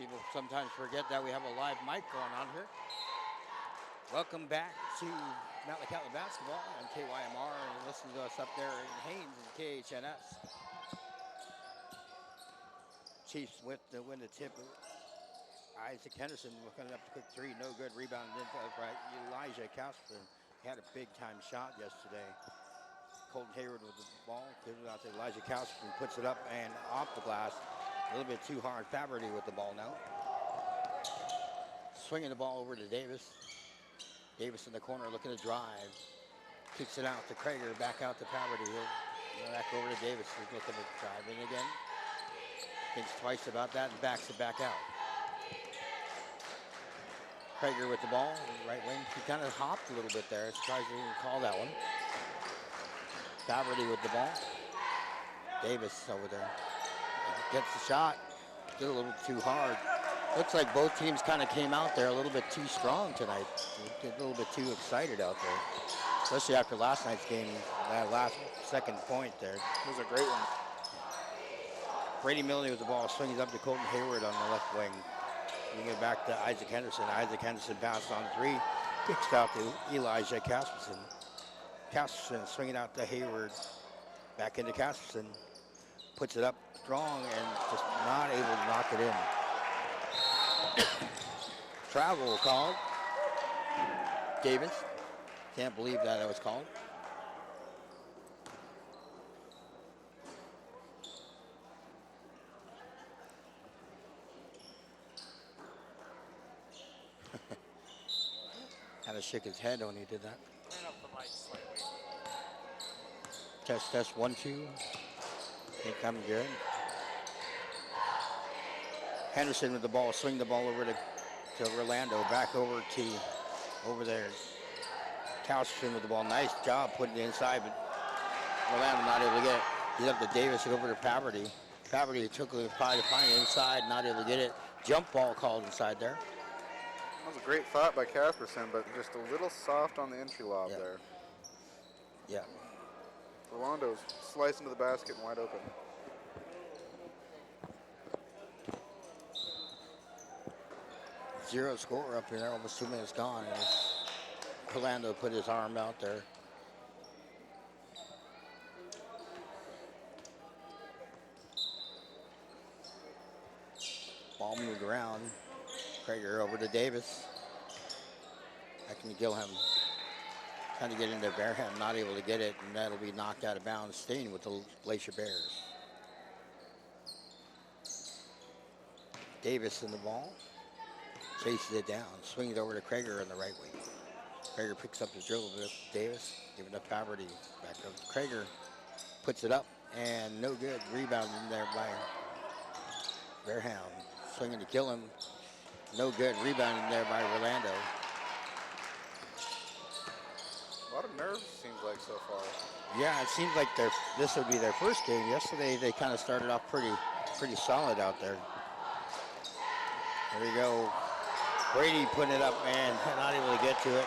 People sometimes forget that we have a live mic going on here. Welcome back to Metlakatla basketball on KYMR, and listen to us up there in Haines and KHNS. Chiefs with the win the tip. Isaac Henderson looking up a quick three, no good. Rebound by Elijah Casper. He had a big time shot yesterday. Colton Hayward with the ball, gives it out to Elijah Casper and puts it up and off the glass. A little bit too hard. Faberty with the ball now. Swinging the ball over to Davis. Davis in the corner looking to drive. Kicks it out to Krager, back out to Faberty. Back over to Davis, who's looking to drive in again. Thinks twice about that and backs it back out. Krager with the ball, right wing. He kind of hopped a little bit there. Surprised he didn't call that one. Faberty with the ball. Davis over there. Gets the shot. Did a little too hard. Looks like both teams kind of came out there a little bit too strong tonight. A little bit too excited out there. Especially after last night's game, that last second point there. It was a great one. Brady Milne with the ball. Swings up to Colton Hayward on the left wing. Bring it back to Isaac Henderson. Isaac Henderson passes on three. Kicks out to Elijah Casperson. Casperson swinging out to Hayward. Back into Casperson. Puts it up strong and just not able to knock it in. Travel called. Davis. Can't believe that was called. Kind of shook his head when he did that. Turn up the mic slightly. Test, 1, 2. Think I'm good. Henderson with the ball, swing the ball over to Orlando, back over there. Calstrom with the ball, nice job putting it inside, but Orlando not able to get it. He's up to Davis and over to Faberty. Faberty took a probably to find it inside, not able to get it. Jump ball called inside there. That was a great thought by Casperson, but just a little soft on the entry lob there. Yeah. Orlando's slicing to the basket and wide open. Zero score up here, almost 2 minutes gone. And Orlando put his arm out there. Ball moved around. Krager over to Davis. Back to Gilham. Trying to get into Bearham, not able to get it, and that'll be knocked out of bounds, staying with the Glacier Bears. Davis in the ball. Chases it down, swings over to Krager on the right wing. Krager picks up his dribble with Davis, giving up Faberty. Back up to Krager, puts it up, and no good. Rebound in there by Bearham. Swinging to Gilham, no good. Rebound in there by Orlando. A lot of nerves, seems like, so far. Yeah, it seems like this would be their first game. Yesterday, they kind of started off pretty solid out there. There we go. Brady putting it up, man, not able to get to it.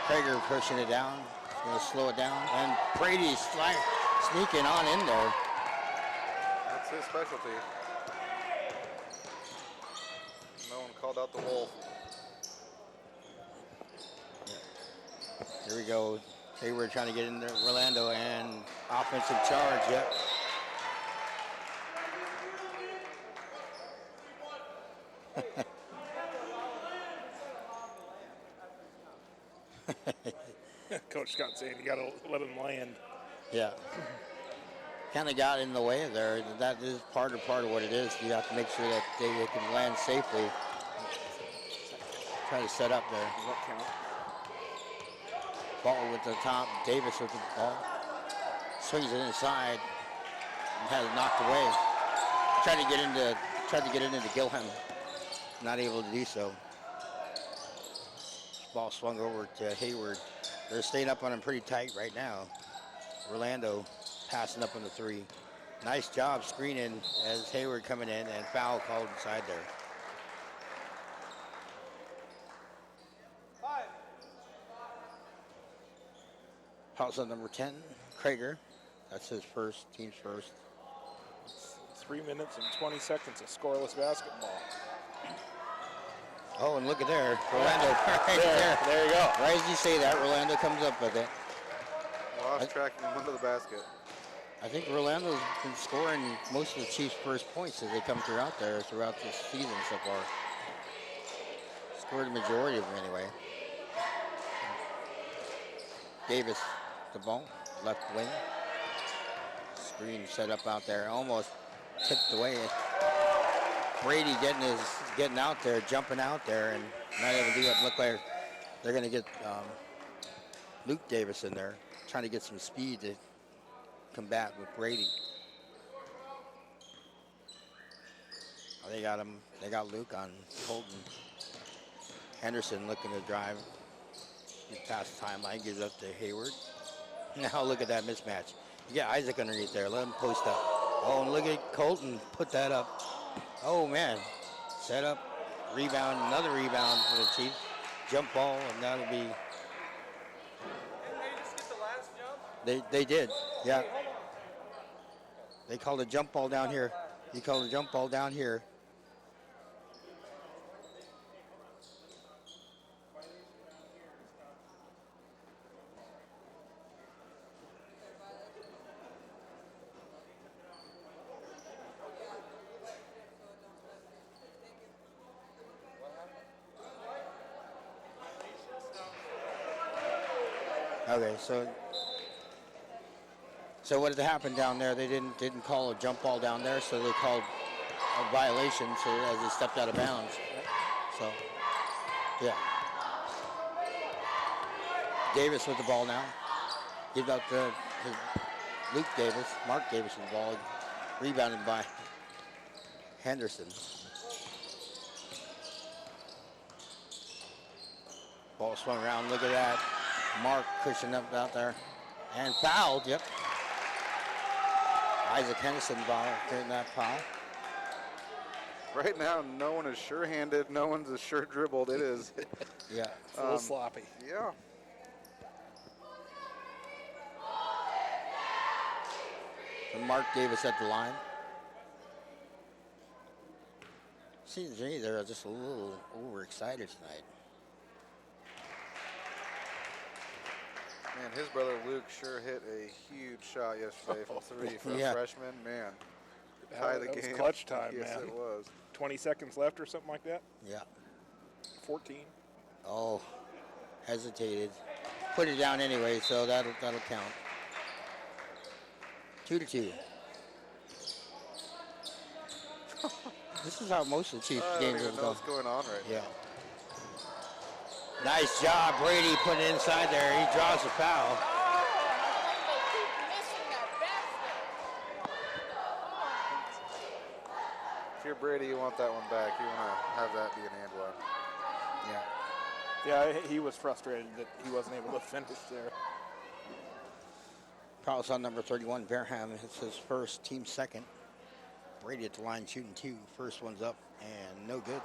Krager pushing it down. He's going to slow it down. And Brady's sneaking on in there. That's his specialty. No one called out the wolf. Here we go. Hayward trying to get in there. Orlando and offensive charge. Yep. Coach Scott saying you got to let him land. Yeah. Kind of got in the way there. That is part of what it is. You have to make sure that they can land safely. Try to set up there. Does that count? Ball with the top. Davis with the ball. Swings it inside. And has it knocked away. Tried to get into Gilham. Not able to do so. Ball swung over to Hayward. They're staying up on him pretty tight right now. Orlando passing up on the three. Nice job screening as Hayward coming in, and foul called inside there. Foul's on number 10, Krager. That's his first, team's first. It's 3 minutes and 20 seconds of scoreless basketball. Oh, and look at there. Rolando right there. There you go. Right as you say that, Rolando comes up with it. Lost tracking him under the basket. I think Rolando's been scoring most of the Chiefs' first points as they come throughout this season so far. Scored the majority of them anyway. Davis, the ball, left wing. Screen set up out there, almost tipped away. Brady getting out there, jumping out there, and not able to do it. Look like they're going to get Luke Davis in there, trying to get some speed to combat with Brady. Oh, they got him. They got Luke on Colton. Henderson looking to drive. Get past the timeline, gives up to Hayward. Now look at that mismatch. You got Isaac underneath there. Let him post up. Oh, and look at Colton put that up. Oh, man. Set up, rebound, another rebound for the Chiefs. Jump ball, and that'll be... Didn't they just get the last jump? They did, yeah. They called a jump ball down here. He called a jump ball down here. Okay, so what had happened down there? They didn't call a jump ball down there, so they called a violation. So as they stepped out of bounds, so yeah. Davis with the ball now. Give out to Luke Davis, Mark Davis with the ball, rebounded by Henderson. Ball swung around. Look at that. Mark pushing up out there and fouled. Yep. Isaac Henderson ball getting that foul. Right now, no one is sure-handed. No one's as sure-dribbled. It is. Yeah. It's a little sloppy. Yeah. And Mark Davis at the line. Seems to me they're just a little overexcited tonight. Man, his brother Luke sure hit a huge shot yesterday from three for a freshman. Man, tie the That was game. clutch time, Yes, man. it was. 20 seconds left or something like that. Yeah. 14. Oh, hesitated. Put it down anyway, so that'll count. 2-2. This is how most of the Chiefs I don't games even have know gone. what's going on right Yeah. now. Nice job, Brady putting it inside there. He draws the foul. If you're Brady, you want that one back. You want to have that be an and one. Yeah. Yeah, he was frustrated that he wasn't able to finish there. Fouls on number 31, Verham. It's his first, team second. Brady at the line shooting two. First one's up and no good.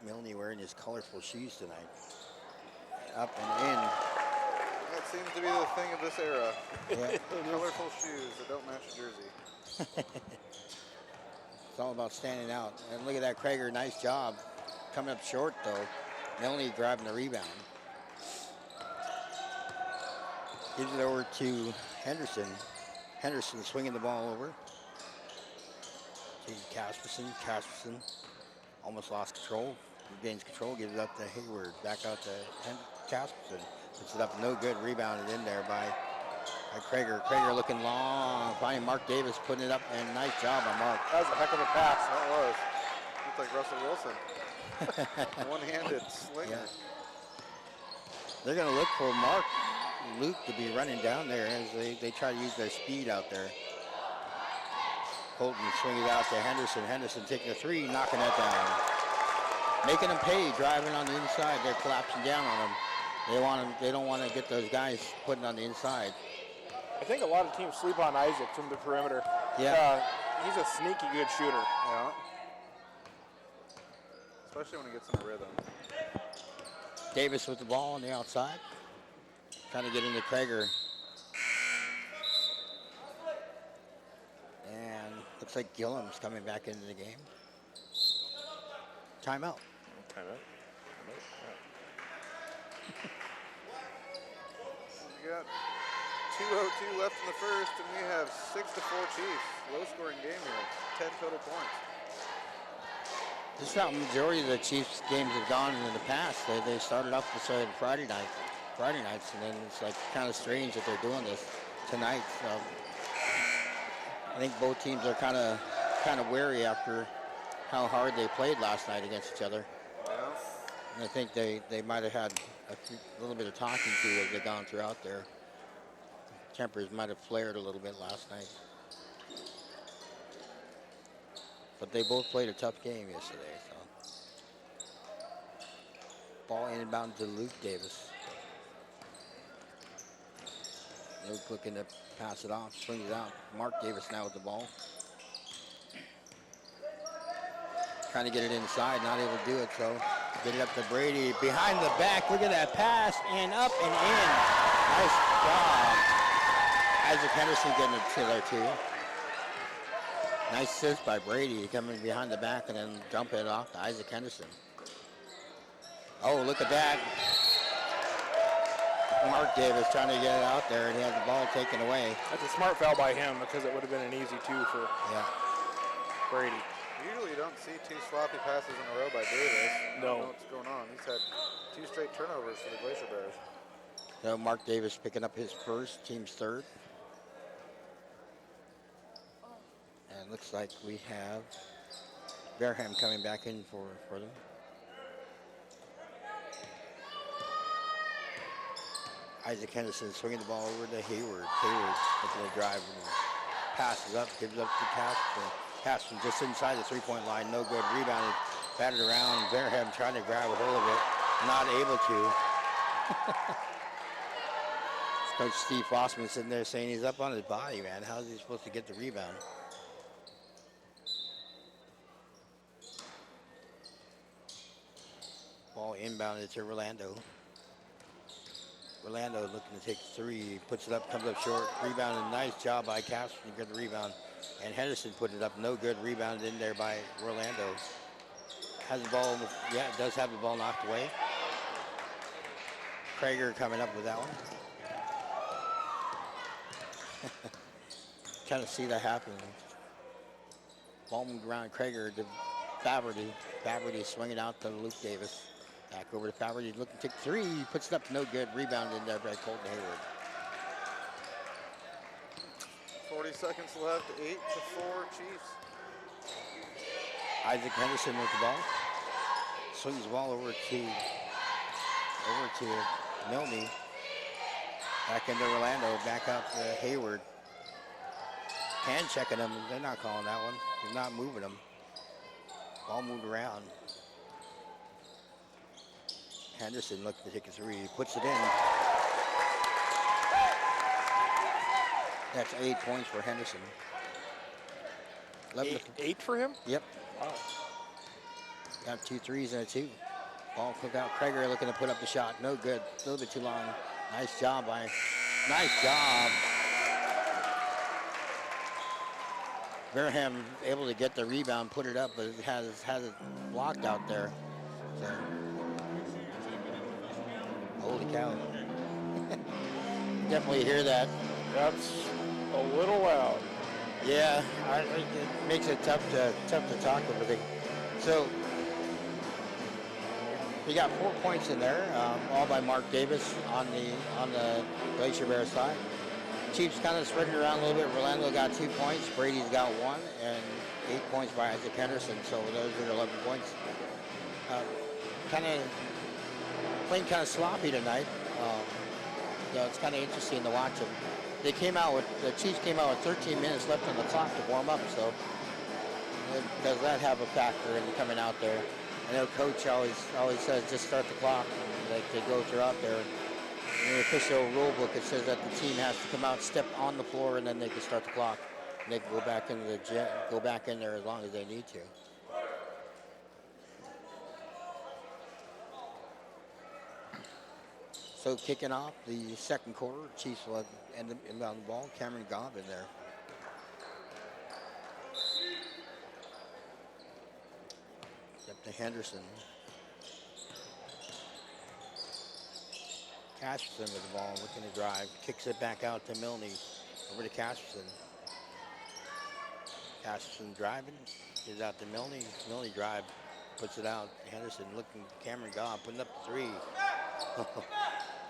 Milne wearing his colorful shoes tonight. Up and in. That seems to be the thing of this era. Yeah. Colorful shoes that don't match a jersey. It's all about standing out. And look at that, Krager, nice job. Coming up short, though. Milne grabbing the rebound. Gives it over to Henderson. Henderson swinging the ball over. To Casperson. Casperson almost lost control. Regains control, gives it up to Hayward. Back out to Casperson. Puts it up, no good. Rebounded in there by Krager. Krager looking long. Finding Mark Davis putting it up, and nice job on Mark. That was a heck of a pass. That was. Looked like Russell Wilson. One-handed slinger. Yeah. They're going to look for Luke to be running down there as they try to use their speed out there. Colton swinging it out to Henderson. Henderson taking a three, knocking that down. Making them pay, driving on the inside. They're collapsing down on them. They don't want to get those guys putting on the inside. I think a lot of teams sleep on Isaac from the perimeter. Yeah. He's a sneaky good shooter. Yeah. Especially when he gets in a rhythm. Davis with the ball on the outside. Trying to get into Krager. And looks like Gillum's coming back into the game. Timeout. Timeout. We got 2:02 left in the first, and we have 6-4 Chiefs. Low-scoring game here. 10 total points. This is how the majority of the Chiefs games have gone in the past. They started off with Friday nights, and then it's like kind of strange that they're doing this tonight. I think both teams are kind of wary after how hard they played last night against each other. Yeah. And I think they might have had a little bit of talking to as they've gone throughout there. Tempers might have flared a little bit last night. But they both played a tough game yesterday. So. Ball inbound to Luke Davis. Luke looking to pass it off, swings it out. Mark Davis now with the ball. Trying to get it inside, not able to do it, so get it up to Brady. Behind the back, look at that pass, and up and in. Nice job. Isaac Henderson getting it to there too. Nice assist by Brady, coming behind the back and then dumping it off to Isaac Henderson. Oh, look at that. Mark Davis trying to get it out there, and he has the ball taken away. That's a smart foul by him because it would have been an easy 2 for Brady. Usually you don't see 2 sloppy passes in a row by Davis. I No. don't know what's going on. He's had 2 straight turnovers for the Glacier Bears. So Mark Davis picking up his first, team's third. And it looks like we have Barham coming back in for them. Isaac Henderson swinging the ball over to Hayward. Hayward looking to drive and passes up, gives up to Casper. Pass from just inside the three-point line, no good. Rebounded, batted around. Barham trying to grab a hold of it, not able to. Coach Steve Fossman sitting there saying he's up on his body, man. How is he supposed to get the rebound? Ball inbounded to Rolando. Rolando looking to take 3, puts it up, comes up short, rebounded. Nice job by Casper to get the rebound. And Henderson put it up, no good. Rebounded in there by Rolando. Has the ball, does have the ball knocked away. Krager coming up with that one. Kind of see that happen. Ball moved around Krager to Faberty. Faberty swinging out to Luke Davis. Back over to Faberty, looking to take 3. He puts it up, no good. Rebound in there by Colton Hayward. 40 seconds left, 8-4 Chiefs. Isaac Henderson with the ball. Swings the ball over to Milne. Back into Rolando, back up to Hayward. Hand checking him, they're not calling that one. They're not moving him. Ball moved around. Henderson looking to take a 3, puts it in. That's 8 points for Henderson. 8 for him? Yep. Wow. Got 2 threes and a 2. Ball cooked out. Krager looking to put up the shot. No good. A little bit too long. Nice job. Barham able to get the rebound, put it up, but it has it blocked out there. So. Holy cow. Definitely hear that. That's a little loud. Yeah, it makes it tough to talk everything. So we got 4 points in there, all by Mark Davis on the Glacier Bear side. Chiefs kind of spreading around a little bit. Rolando got 2 points. Brady's got 1, and 8 points by Isaac Henderson. So those are 11 points. Playing kind of sloppy tonight. It's kind of interesting to watch them. The Chiefs came out with 13 minutes left on the clock to warm up, so does that have a factor in coming out there? I know Coach always says just start the clock, like they go throughout there. In the official rule book, it says that the team has to come out, step on the floor, and then they can start the clock. And they can go back into the gym, go back in there as long as they need to. So kicking off the second quarter, Chiefs will end inbound the ball. Cameron Gobb in there. Up to Henderson. Casperson with the ball, looking to drive. Kicks it back out to Milne. Over to Casperson. Casperson driving. Gives out to Milne. Milne drive. Puts it out. Henderson looking. Cameron Gobb putting up the three.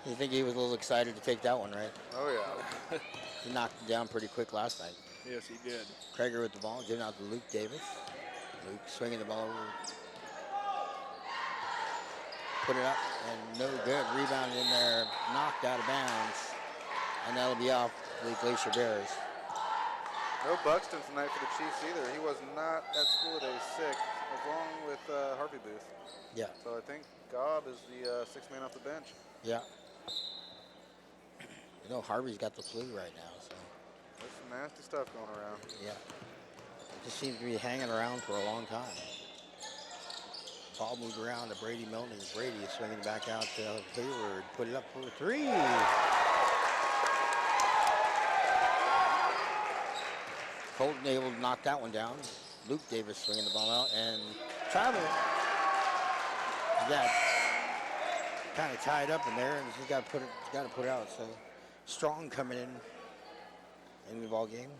You think he was a little excited to take that one, right? Oh, yeah. He knocked it down pretty quick last night. Yes, he did. Krager with the ball, giving out to Luke Davis. Luke swinging the ball over. Put it up, and no good. Rebounded in there, knocked out of bounds. And that'll be off the Glacier Bears. No Buxton tonight for the Chiefs either. He was not at school today, sick, along with Harvey Booth. Yeah. So I think Gobb is the sixth man off the bench. Yeah. You know, Harvey's got the flu right now, so. There's some nasty stuff going around. Yeah. Just seems to be hanging around for a long time. Ball moved around to Brady Milne. Brady is swinging back out to Hayward. Put it up for a three. Colton able to knock that one down. Luke Davis swinging the ball out and travel. Got kind of tied up in there, and he's got to put it out. So Strong coming in the ball game.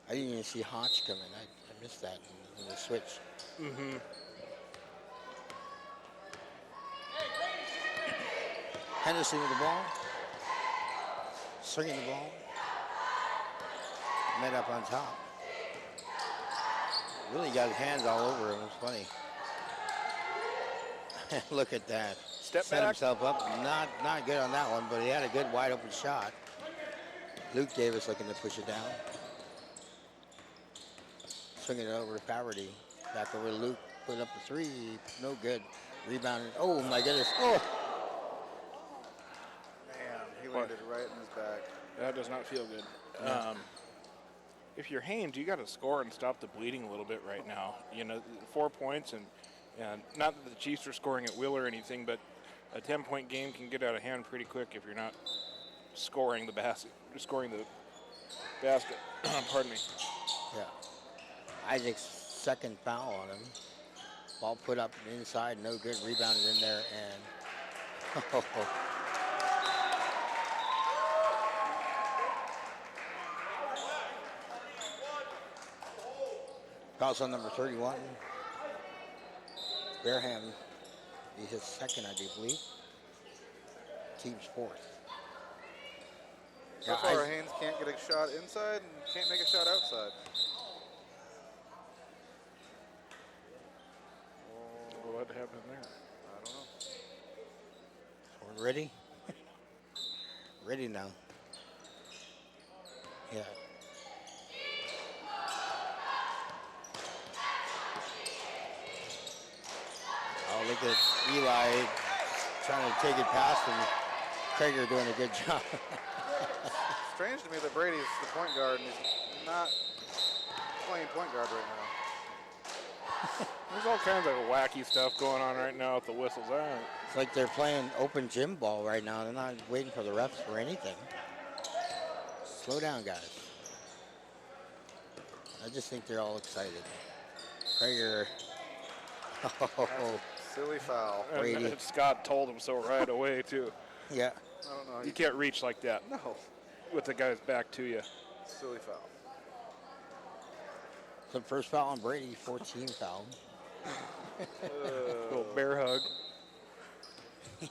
I didn't even see Hodge come in. I missed that in the switch. Mm-hmm. Henderson with the ball. Swinging the ball. Met up on top. Really got his hands all over him. It was funny. Look at that. Step Set back. himself up. Not good on that one, but he had a good wide open shot. Luke Davis looking to push it down. Swinging it over to Faverty. Back over to Luke. Put up the three. No good. Rebounded. Oh my goodness. Oh. Man, he landed right in his back. That does not feel good. Yeah. If you're Haines, you got to score and stop the bleeding a little bit right now. You know, 4 points, and not that the Chiefs are scoring at will or anything, but a 10-point game can get out of hand pretty quick if you're not scoring the basket. Pardon me. Yeah. Isaac's second foul on him. Ball put up inside, no good. Rebounded in there, and foul's on number 31. Bareham, he's his second, I do believe. Team's fourth. So far, Haines can't get a shot inside and can't make a shot outside. What happened there? I don't know. We're ready? Ready now. Yeah. Oh, look at Eli trying to take it past him. Krager doing a good job. Strange to me that Brady's the point guard and he's not playing point guard right now. There's all kinds of wacky stuff going on right now with the whistles. It's like they're playing open gym ball right now. They're not waiting for the refs for anything. Slow down, guys. I just think they're all excited. Krager. Oh, Silly foul. Brady. And Scott told him so right away, too. yeah. I don't know. You can't reach like that No. with the guy's back to you. Silly foul. So first foul on Brady, 14 foul. Little bear hug.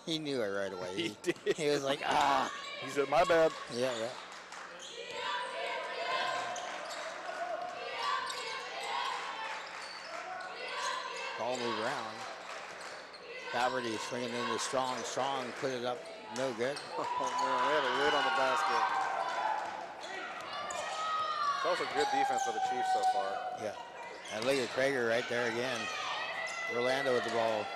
He knew it right away. He did. He was like, ah. He said, my bad. Yeah, yeah. Ball moved around. Faverty swinging into Strong. Strong put it up. No good. Oh, man, they had a lid on the basket. It's also good defense for the Chiefs so far. Yeah. And look at Krager right there again. Orlando with the ball.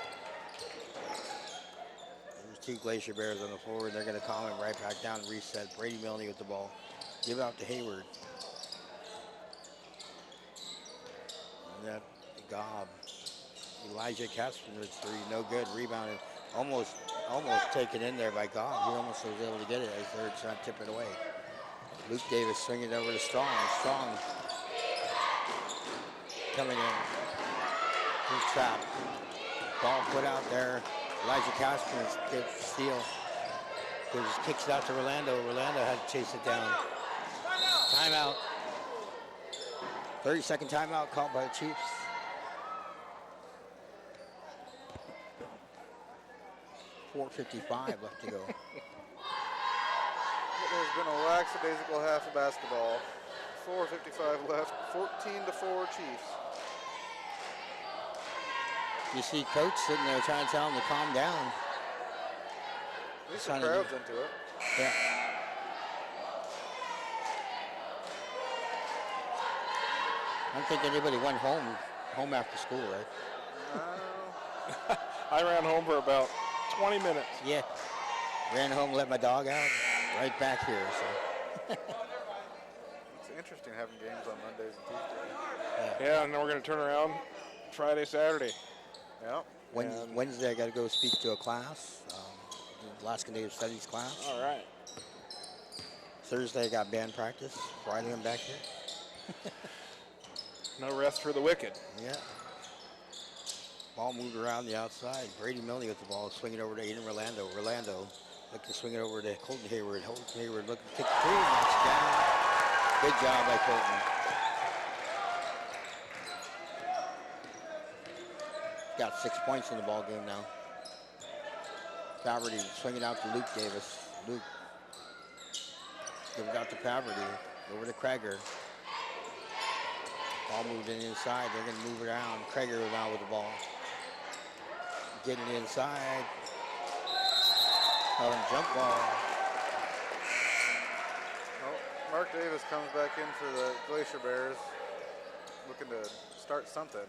There's two Glacier Bears on the floor, and they're going to calm him right back down and reset. Brady Milne with the ball. Give it out to Hayward. And that Gobb. Elijah Casper with three. No good. Rebounded. Almost taken in there by God. He almost was able to get it as they're trying to tip it away. Luke Davis swinging it over to Strong. Strong coming in. He's trapped. Ball put out there. Elijah Casper gets the steal. Just kicks it out to Rolando. Rolando had to chase it down. Timeout. 30-second timeout called by the Chiefs. .455 left to go. It has been a lackadaisical half of basketball. 4:55 left. 14-4 Chiefs. You see Coach sitting there trying to tell him to calm down. At least the crowd's into it. Yeah. I don't think anybody went home after school, right? No. I ran home for about 20 minutes. Yeah. Ran home, let my dog out. Right back here, so. It's interesting having games on Mondays and Tuesdays. Yeah, and then we're going to turn around Friday, Saturday. Yep. Wednesday, I got to go speak to a class, the Alaska Native Studies class. All right. Thursday, I got band practice. Friday, I'm back here. No rest for the wicked. Yeah. Ball moved around the outside. Brady Milne with the ball, swinging over to Aiden Rolando. Rolando looking to swing it over to Colton Hayward. Colton Hayward looking to kick the three, knocks it down. Good job by Colton. Got 6 points in the ball game now. Paverty swinging out to Luke Davis. Luke give it out to Paverty. Over to Krager. Ball moved in inside. They're going to move it around. Krager now with the ball. Getting inside. Jump ball. Well, Mark Davis comes back in for the Glacier Bears, looking to start something.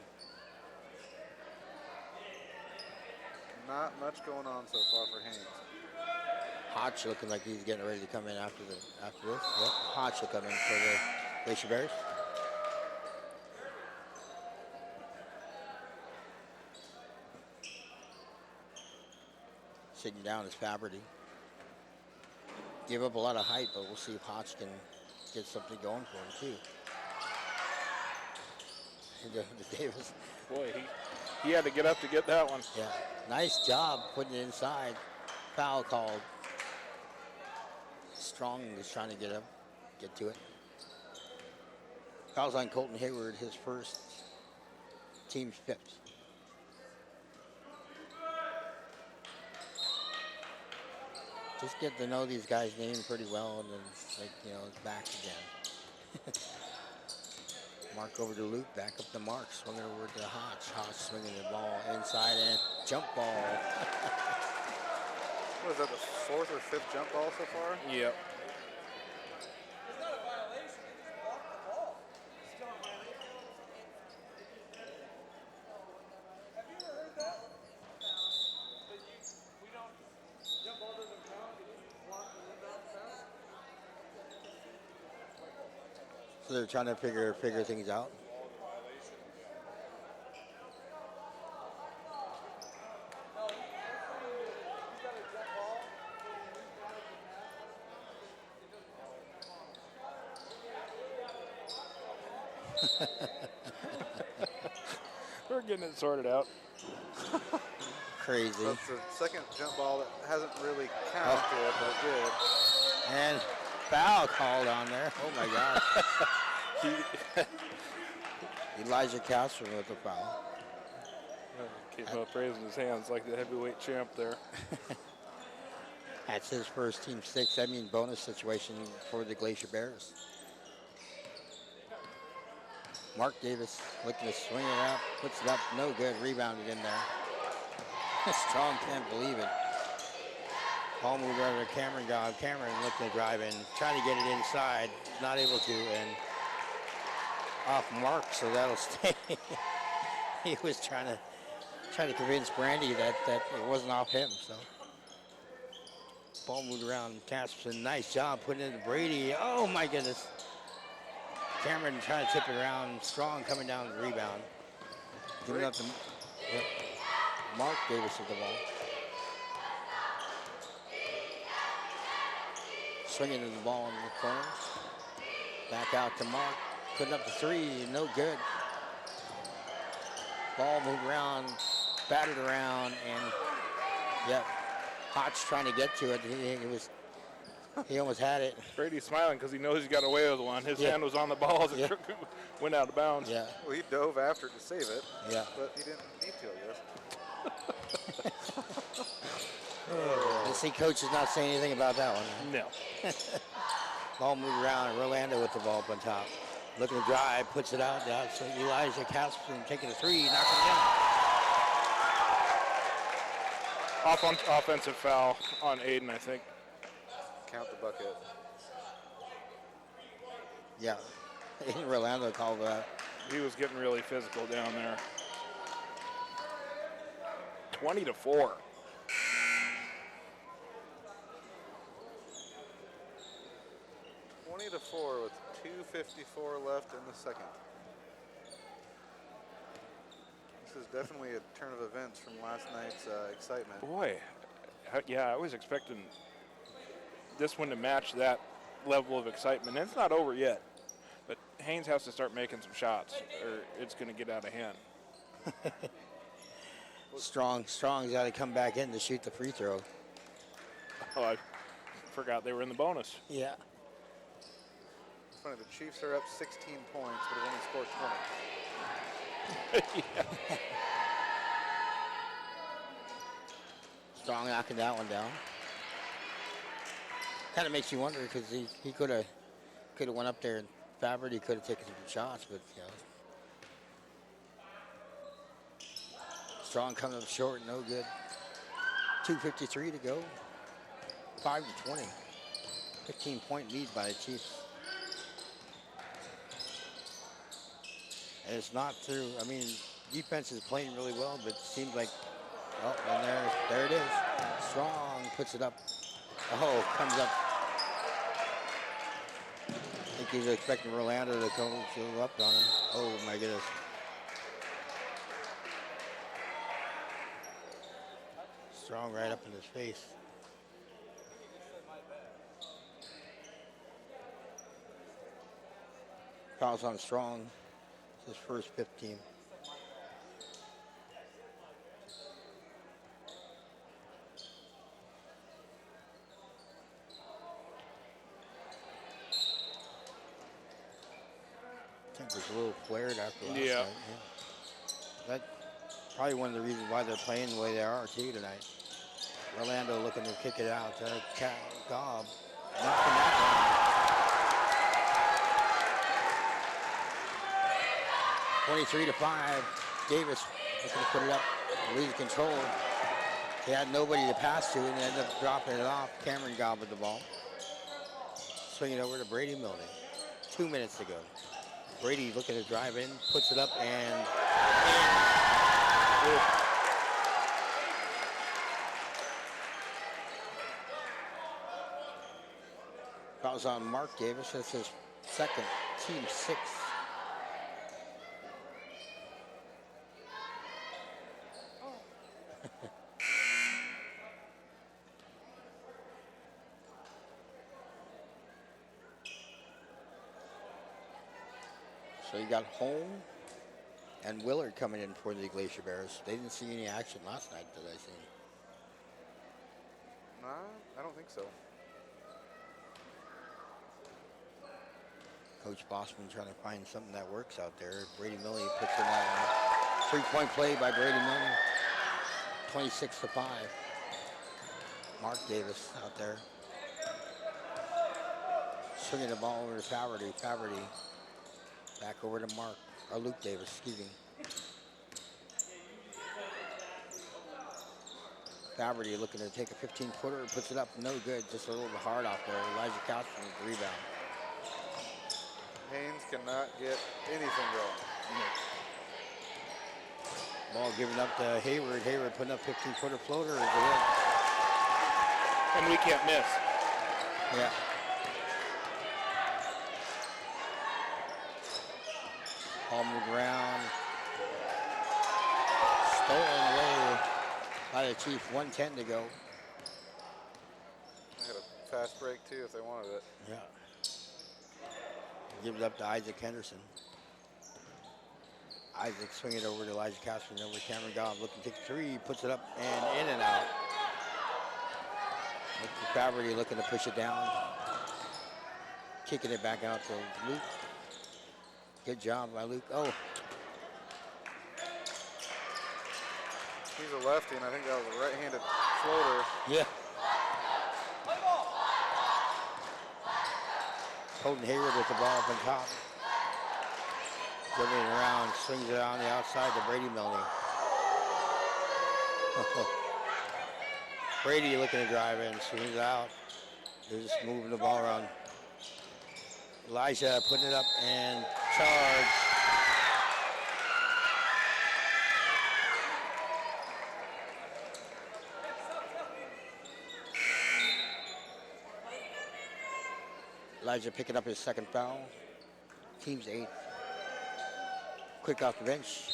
Not much going on so far for Haines. Hodge looking like he's getting ready to come in after this. Yep, Hodge will come in for the Glacier Bears. Sitting down is Faberty. Give up a lot of height, but we'll see if Hodge can get something going for him too. Davis. Boy, he had to get up to get that one. Yeah, nice job putting it inside. Foul called. Strong is trying to get to it. Foul's on Colton Hayward, his first, team's fifth. Just get to know these guys' names pretty well, and then it's back again. Mark over to Luke, back up to Mark, swinging over to Hodge. Hodge swinging the ball inside and jump ball. What is that, the fourth or fifth jump ball so far? Yep. It's not a violation. They just blocked the ball. It's still a violation. Have you ever heard that? That we don't, jump ball doesn't count. It just block the rebound pass. So they're trying to figure things out. We're getting it sorted out. Crazy. That's the second jump ball that hasn't really counted to it, but it did. And foul called on there. Oh my gosh. Elijah Castro with the foul. Came up raising his hands like the heavyweight champ there. That's his first team six. I mean, bonus situation for the Glacier Bears. Mark Davis looking to swing it up, puts it up, no good, rebounded in there. Strong can't believe it. Ball moved over to Cameron God. Cameron looking to drive in, trying to get it inside, not able to, and off Mark, so that'll stay. He was trying to convince Brandy that it wasn't off him, so. Ball moved around. Casperson, nice job putting it into Brady. Oh my goodness. Cameron trying to tip it around. Strong coming down the rebound. Giving up to Mark Davis with the ball. Swinging to the ball in the corner. Back out to Mark. Putting up the three. No good. Ball moved around, batted around, and yep, Hotch trying to get to it. He almost had it. Brady's smiling because he knows he got away with one. His hand was on the ball as it went out of bounds. Yeah. Well, he dove after it to save it. Yeah. But he didn't need to, I guess. Let's see, coach is not saying anything about that one. No. Ball moved around, and Rolando with the ball up on top. Looking to drive, puts it out. So Elijah Casperson taking a three, knocking it down. Offensive foul on Aiden, I think. Count the bucket. Yeah. Rolando called that. He was getting really physical down there. 20-4. To 4 with 2:54 left in the second. This is definitely a turn of events from last night's excitement. Boy, yeah, I was expecting this one to match that level of excitement. And it's not over yet, but Haines has to start making some shots or it's going to get out of hand. Strong's got to come back in to shoot the free throw. Oh, I forgot they were in the bonus. Yeah. It's funny, the Chiefs are up 16 points, but have only scored 20. Yeah. Strong knocking that one down. Kind of makes you wonder because he could have went up there and Faberty could have taken some shots, but you know. Strong coming up short, no good. 2:53 to go. 5-20. 15-point lead by the Chiefs. And it's not through. I mean, defense is playing really well, but it seems like, oh, and there it is. Strong puts it up. Oh, comes up. I think he's expecting Rolando to come up on him. Oh my goodness. Strong right up in his face. Fouls on Strong. It's his first 15. I think it was a little flared after last night. Yeah. That's probably one of the reasons why they're playing the way they are too tonight. Orlando looking to kick it out. Gobb knocking that down. 23-5. Davis looking to put it up, lose control. He had nobody to pass to and ended up dropping it off. Cameron Gobb with the ball. Swinging over to Brady Milne. 2 minutes to go. Brady looking to drive in, puts it up and fouls on Mark Davis. That's his second, team 6. So you got Holm and Willard coming in for the Glacier Bears. They didn't see any action last night, did I see? Nah, I don't think so. Coach Bossman trying to find something that works out there. Brady Milne puts in that one. 3-point play by Brady Milne. 26-5. Mark Davis out there. Swinging the ball over to Faberty. Faberty back over to Mark, or Luke Davis, excuse me. Faberty looking to take a 15-footer and puts it up, no good, just a little bit hard off there. Elijah Casper with the rebound. Haines cannot get anything going. Ball given up to Hayward. Hayward putting up 15-footer floater. Is it? And we can't miss. Yeah. Ball moved around. Stolen away by the Chiefs. 1:10 to go. I had a fast break too if they wanted it. Yeah. Gives up to Isaac Henderson. Isaac swinging it over to Elijah Castro. Over Cameron Gobb looking to take the three. Puts it up and in and out. Faberty looking to push it down. Kicking it back out to Luke. Good job by Luke. Oh, He's a lefty, and I think that was a right-handed floater. yeah. Colton Hayward with the ball up on top. Dribbling around, swings it on the outside to Brady Milne. Brady looking to drive in, swings it out. They're just moving the ball around. Elijah putting it up and charge. Elijah picking up his second foul. Team's 8th. Quick off the bench.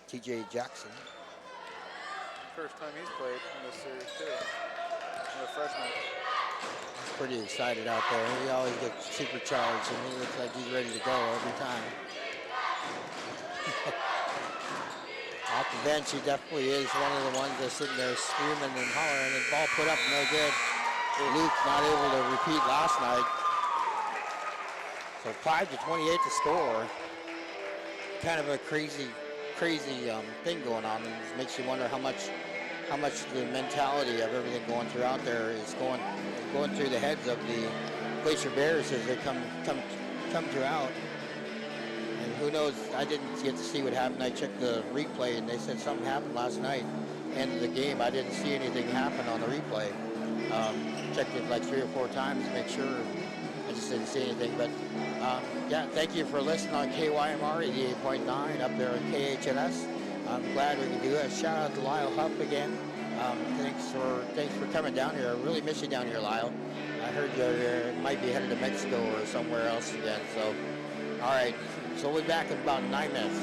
TJ Jackson. First time he's played in this series too. He's a freshman. He's pretty excited out there. He always gets supercharged and he looks like he's ready to go every time. Off the bench, he definitely is one of the ones that's sitting there screaming and hollering, and ball put up, no good. Luke not able to repeat last night. So 5-28 to score. Kind of a crazy thing going on, and it makes you wonder how much the mentality of everything going through out there is going through the heads of the Glacier Bears as they come throughout. And who knows? I didn't get to see what happened. I checked the replay, and they said something happened last night. End of the game, I didn't see anything happen on the replay. Checked it like 3 or 4 times to make sure. I just didn't see anything. But yeah, thank you for listening on KYMR 88.9 up there at KHNS. I'm glad we can do it. Shout out to Lyle Huff again. Thanks for coming down here. I really miss you down here, Lyle. I heard you might be headed to Mexico or somewhere else again. So, all right. So we'll be back in about 9 minutes.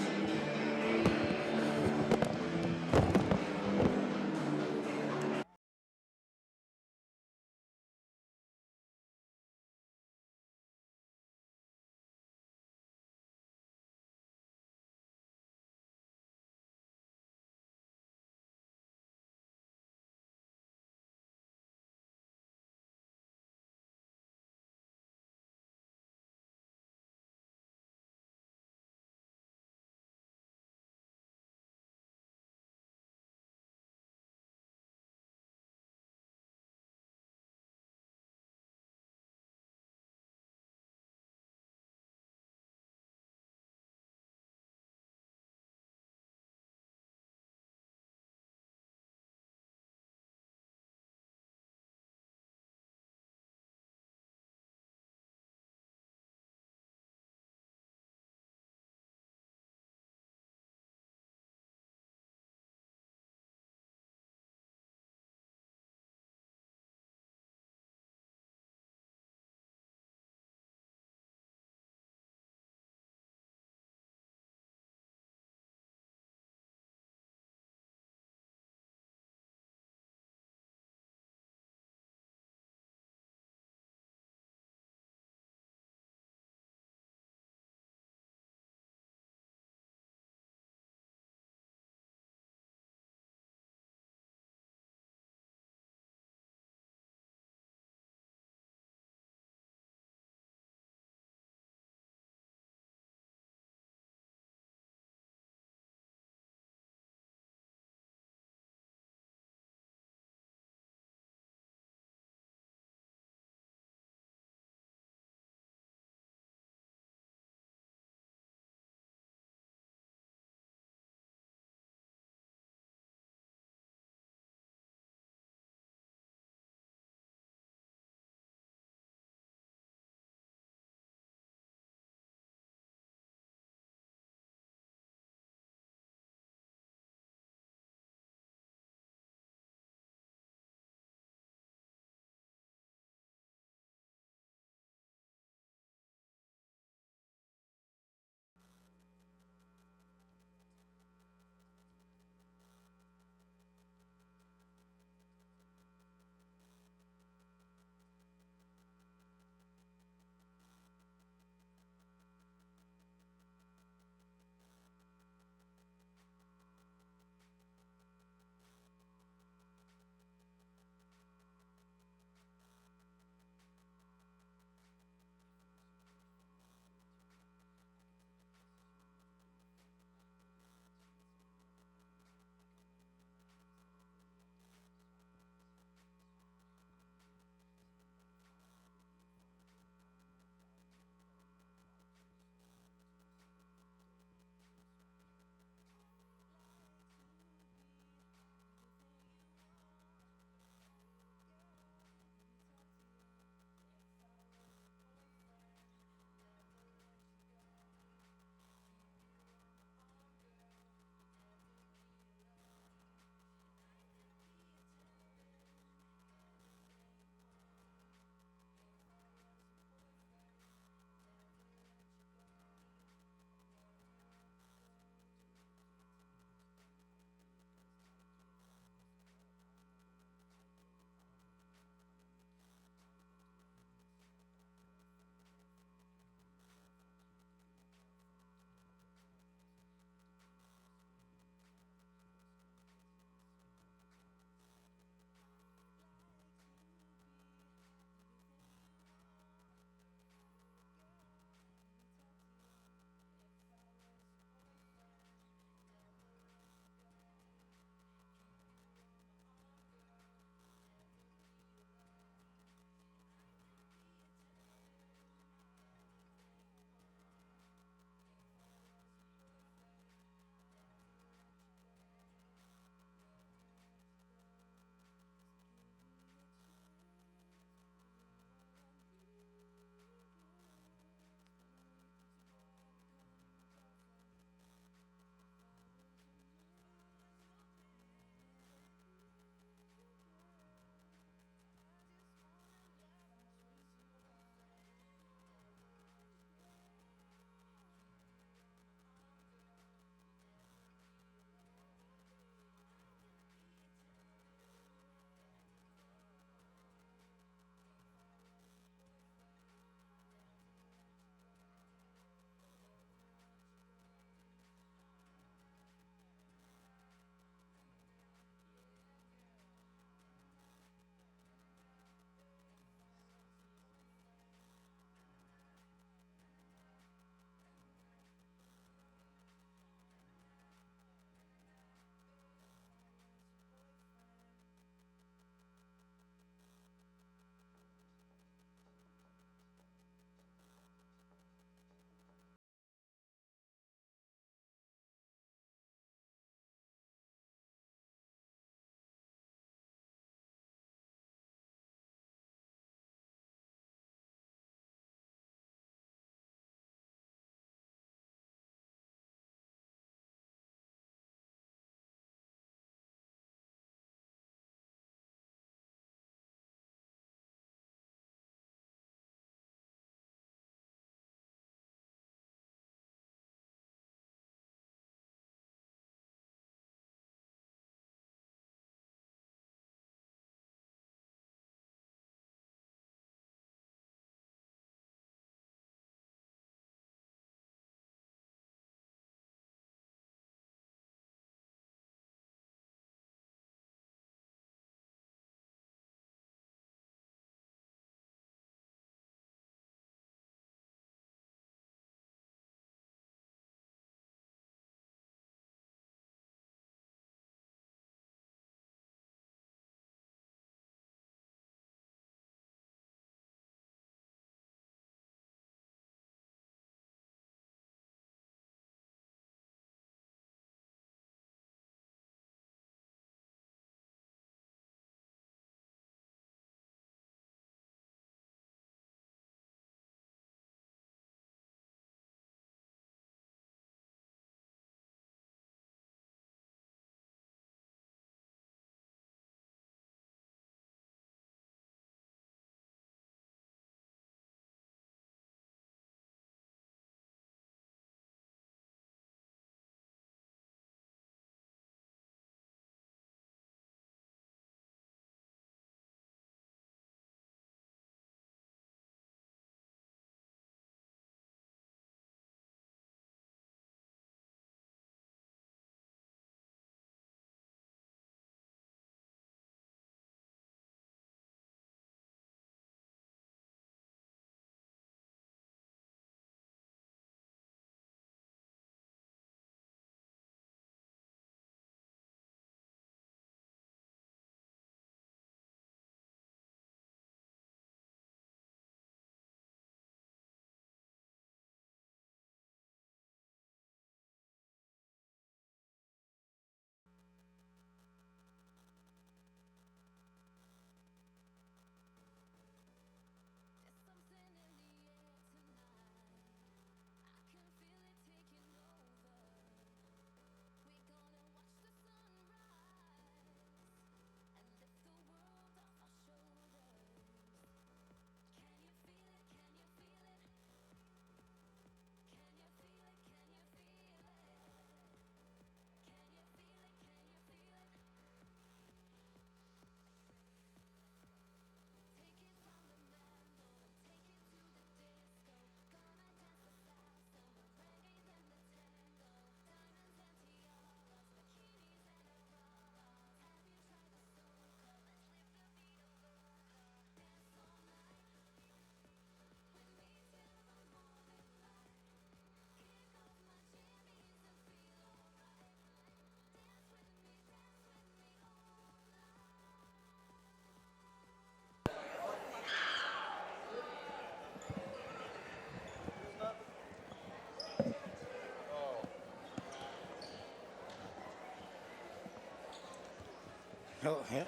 Oh, yeah.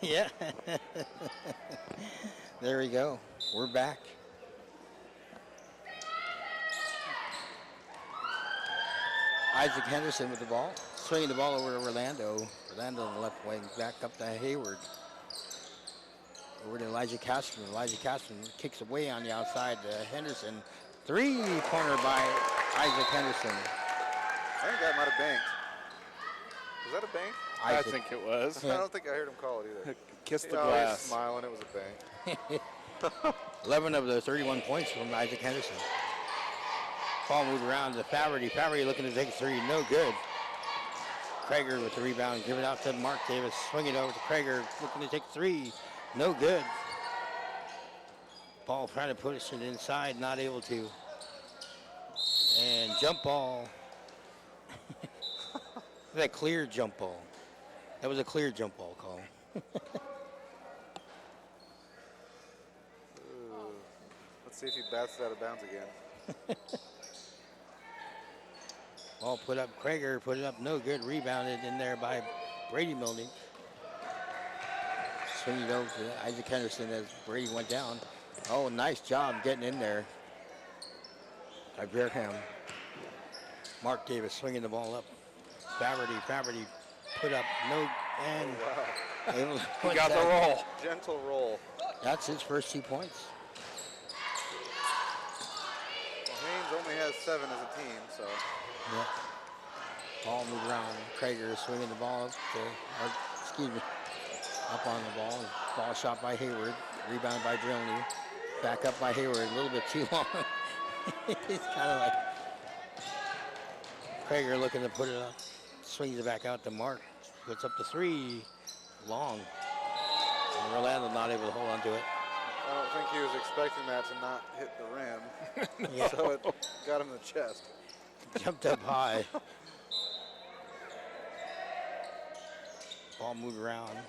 Yeah. There we go. We're back. Isaac Henderson with the ball. Swinging the ball over to Orlando. Orlando on the left wing. Back up to Hayward. Over to Elijah Castron. Elijah Castron kicks away on the outside to Henderson. Three-pointer by Isaac Henderson. I think that might have banked. Was that a bank? I Isaac. think it was. I don't think I heard him call it either. Kiss the He was glass. smiling. It was a bank. 11 of the 31 points from Isaac Henderson. Ball moved around to Faverty. Faverty looking to take a three. No good. Krager with the rebound. Give it out to Mark Davis. Swing it over to Krager. Looking to take three. No good. Ball trying to push it inside. Not able to. And jump ball. That clear jump ball. That was a clear jump ball call. Ooh. Let's see if he bats it out of bounds again. Ball put up. Krager put it up. No good. Rebounded in there by Brady Milne. Swing it over to Isaac Henderson as Brady went down. Oh, nice job getting in there by Berham. Mark Davis swinging the ball up. Faverty put up no, and Wow. able to He put got the that. roll. Gentle roll. That's his first 2 points. Well, Haines only has 7 as a team, so. Yeah. Ball moved around. Krager swinging the ball up up on the ball. Ball shot by Hayward. Rebound by Drilney. Back up by Hayward. A little bit too long. He's kind of like Krager looking to put it up. Swings it back out to Mark. Puts up the three. Long. And Orlando not able to hold on to it. I don't think he was expecting that to not hit the rim. Yeah. So it got him in the chest. Jumped up high. Ball moved around.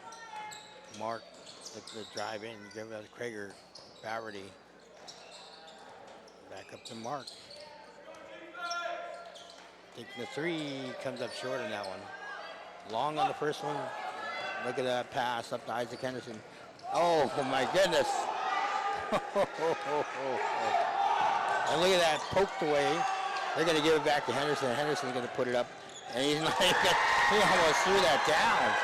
Mark the drive in. Give it to Krager. Faverty. Back up to Mark. Taking the three. Comes up short on that one. Long on the first one. Look at that pass up to Isaac Henderson. Oh my goodness. And look at that, poked away. They're going to give it back to Henderson. Henderson's going to put it up. And he's not even, he almost threw that down.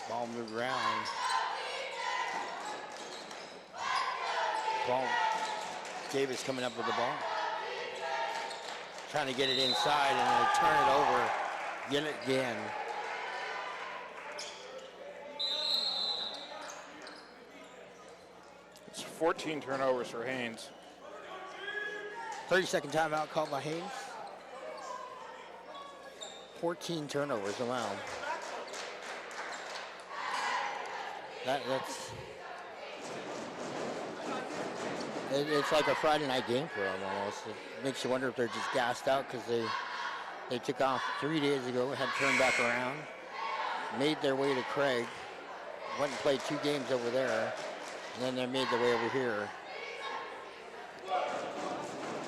Ball moved around. Ball, Davis coming up with the ball. Trying to get it inside and they turn it over. Get it again. It's 14 turnovers for Haines. 30-second timeout called by Haines. 14 turnovers allowed. It's like a Friday night game for them almost. It makes you wonder if they're just gassed out because they took off 3 days ago, had turned back around, made their way to Craig, went and played 2 games over there, and then they made their way over here.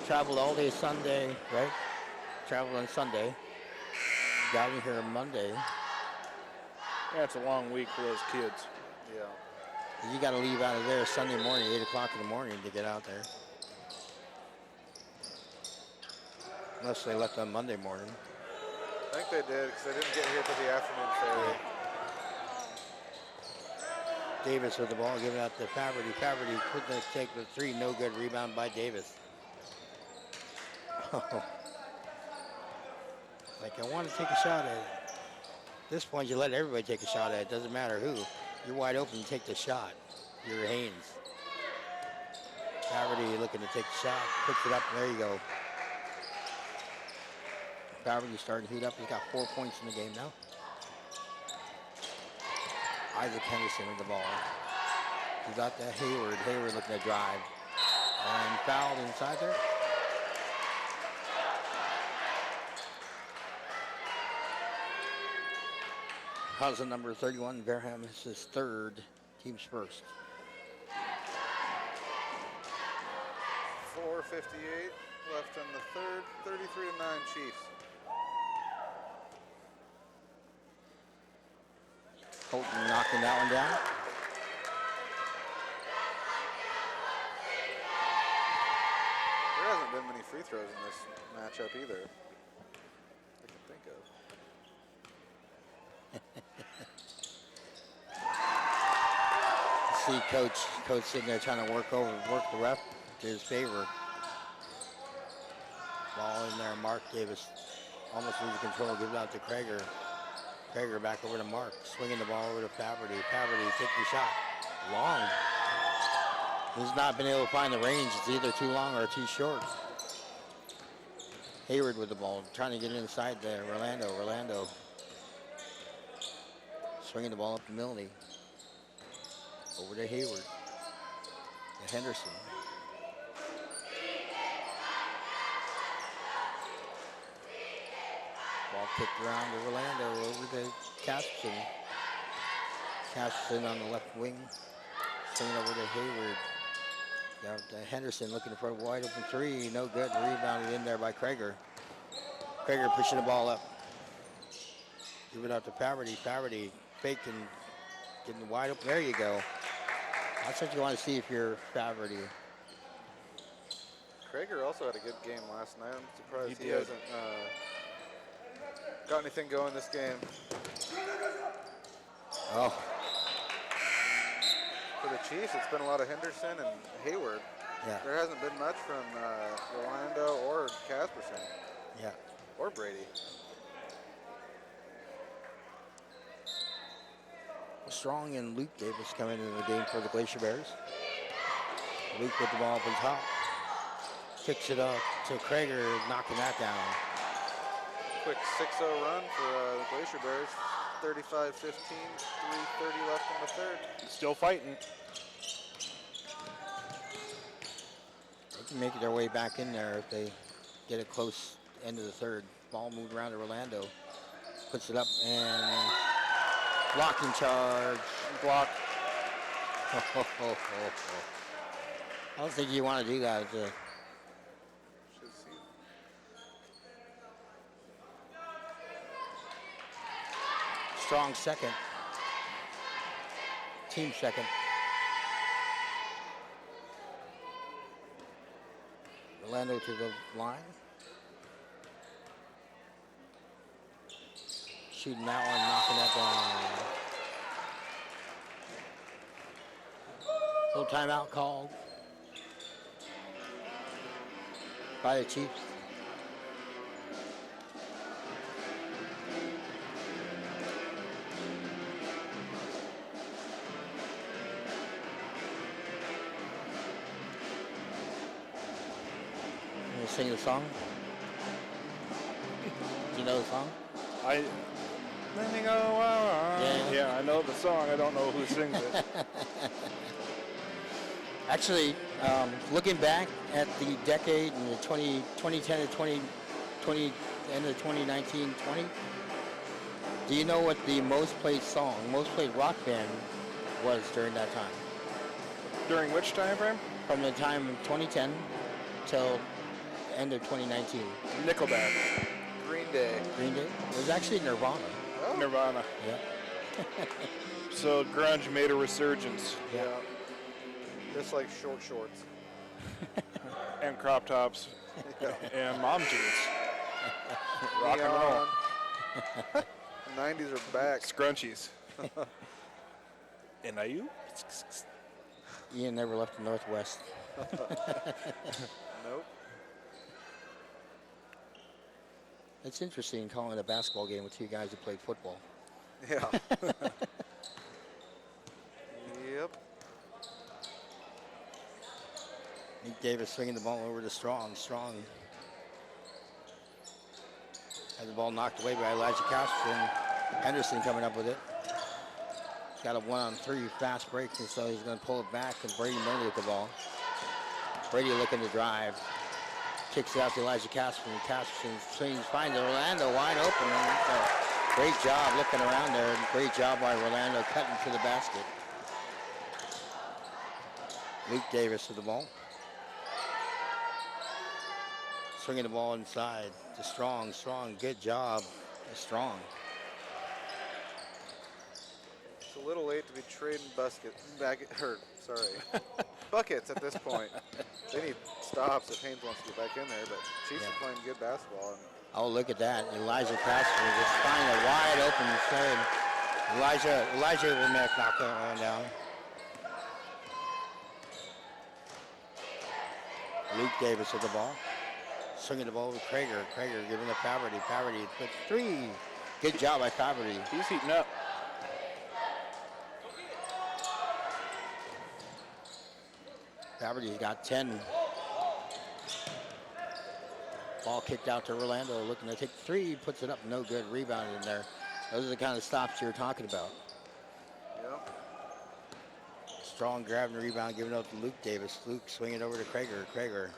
Traveled all day Sunday, right? Traveled on Sunday. Got in here on Monday. Yeah, it's a long week for those kids. Yeah. You got to leave out of there Sunday morning, 8 o'clock in the morning to get out there. Unless they left on Monday morning. I think they did because they didn't get here till the afternoon ferry. Davis with the ball, giving out to Faverty. Faverty put the take the three, no good. Rebound by Davis. Like, I want to take a shot at it. At this point, you let everybody take a shot at it. Doesn't matter who. You're wide open, take the shot. You're Haines. Faverty looking to take the shot. Picks it up, there you go. Faverty starting to heat up. He's got 4 points in the game now. Isaac Henderson with the ball. He's got the Hayward. Hayward looking to drive. And fouled inside there. Hudson number 31, Verham is his third, team's first. 4:58. left in the third. 33-9 Chiefs. Colton knocking that one down. There hasn't been many free throws in this matchup either. I can think of. See coach sitting there trying to work the ref to his favor. Ball in there. Mark Davis almost loses control. Gives it out to Krager. Krager back over to Mark. Swinging the ball over to Faberty. Faberty taking the shot. Long. He's not been able to find the range. It's either too long or too short. Hayward with the ball. Trying to get inside there. Rolando. Swinging the ball up to Milne. Over to Hayward. To Henderson. Ball kicked around to Rolando over to Casperson. Casperson on the left wing. Swinging over to Hayward. Down to Henderson looking for a wide open three. No good. Rebounded in there by Krager. Krager pushing the ball up. Give it out to Faberty. Faberty faking. Getting wide open. There you go. That's what you want to see if you're Faberty. Krager also had a good game last night. I'm surprised he did. hasn't got anything going this game. Oh, For the Chiefs, it's been a lot of Henderson and Hayward. yeah, There hasn't been much from Rolando or Casperson yeah. or Brady. Strong and Luke Davis coming into the game for the Glacier Bears. Luke with the ball up on top. Kicks it up to Krager, knocking that down. Quick 6-0 run for the Glacier Bears. 35-15, 3:30 left in the third. Still fighting. They can make their way back in there if they get it close end of the third. Ball moved around to Rolando. Puts it up and blocking charge. Block. I don't think you want to do that. Should see. Strong second. Team second. Rolando to the line. Shooting that one, knocking that down. Little timeout called by the Chiefs. You sing the song? Do you know the song? Let me go. Yeah, I know the song. I don't know who sings it. Actually, looking back at the decade in the 2010 to 2020, end of 2019-20, do you know what the most played song, most played rock band was during that time? During which time frame? From the time of 2010 till end of 2019. Nickelback. Green Day. Green Day? It was actually Nirvana. Oh. Nirvana. Yeah. So grunge made a resurgence. Yeah. Just like short shorts. And crop tops. Yeah. And mom jeans. Rock and roll. Neon. The 90s are back. Scrunchies. And are you? Ian never left the Northwest. Nope. It's interesting calling a basketball game with two guys who played football. Yeah. Yep. Nick Davis swinging the ball over to Strong. Strong had the ball knocked away by Elijah Casperson. Henderson coming up with it. He's got a 1-on-3 fast break, and so he's going to pull it back, and Brady Milne with the ball. Brady looking to drive. Kicks it out to Elijah Casperson. Casperson swings, finds Rolando wide open. And great job looking around there. And great job by Rolando cutting to the basket. Luke Davis with the ball. Swinging the ball inside to Strong. Strong, good job. Strong. It's a little late to be trading buckets at this point. They need stops if Haines wants to get back in there, but Chiefs are playing good basketball. And Oh, look at that. Elijah Casper just find a wide open third. Elijah will knock that one down. Luke Davis with the ball. Swinging the ball with Krager. Krager giving to Faberty. Faberty puts 3. Good job by Faberty. He's heating up. Faberty's got 10. Ball kicked out to Orlando, looking to take 3, puts it up, no good, rebound in there. Those are the kind of stops you were talking about. yep. Strong grabbing the rebound, giving it up to Luke Davis. Luke swinging it over to Krager. Krager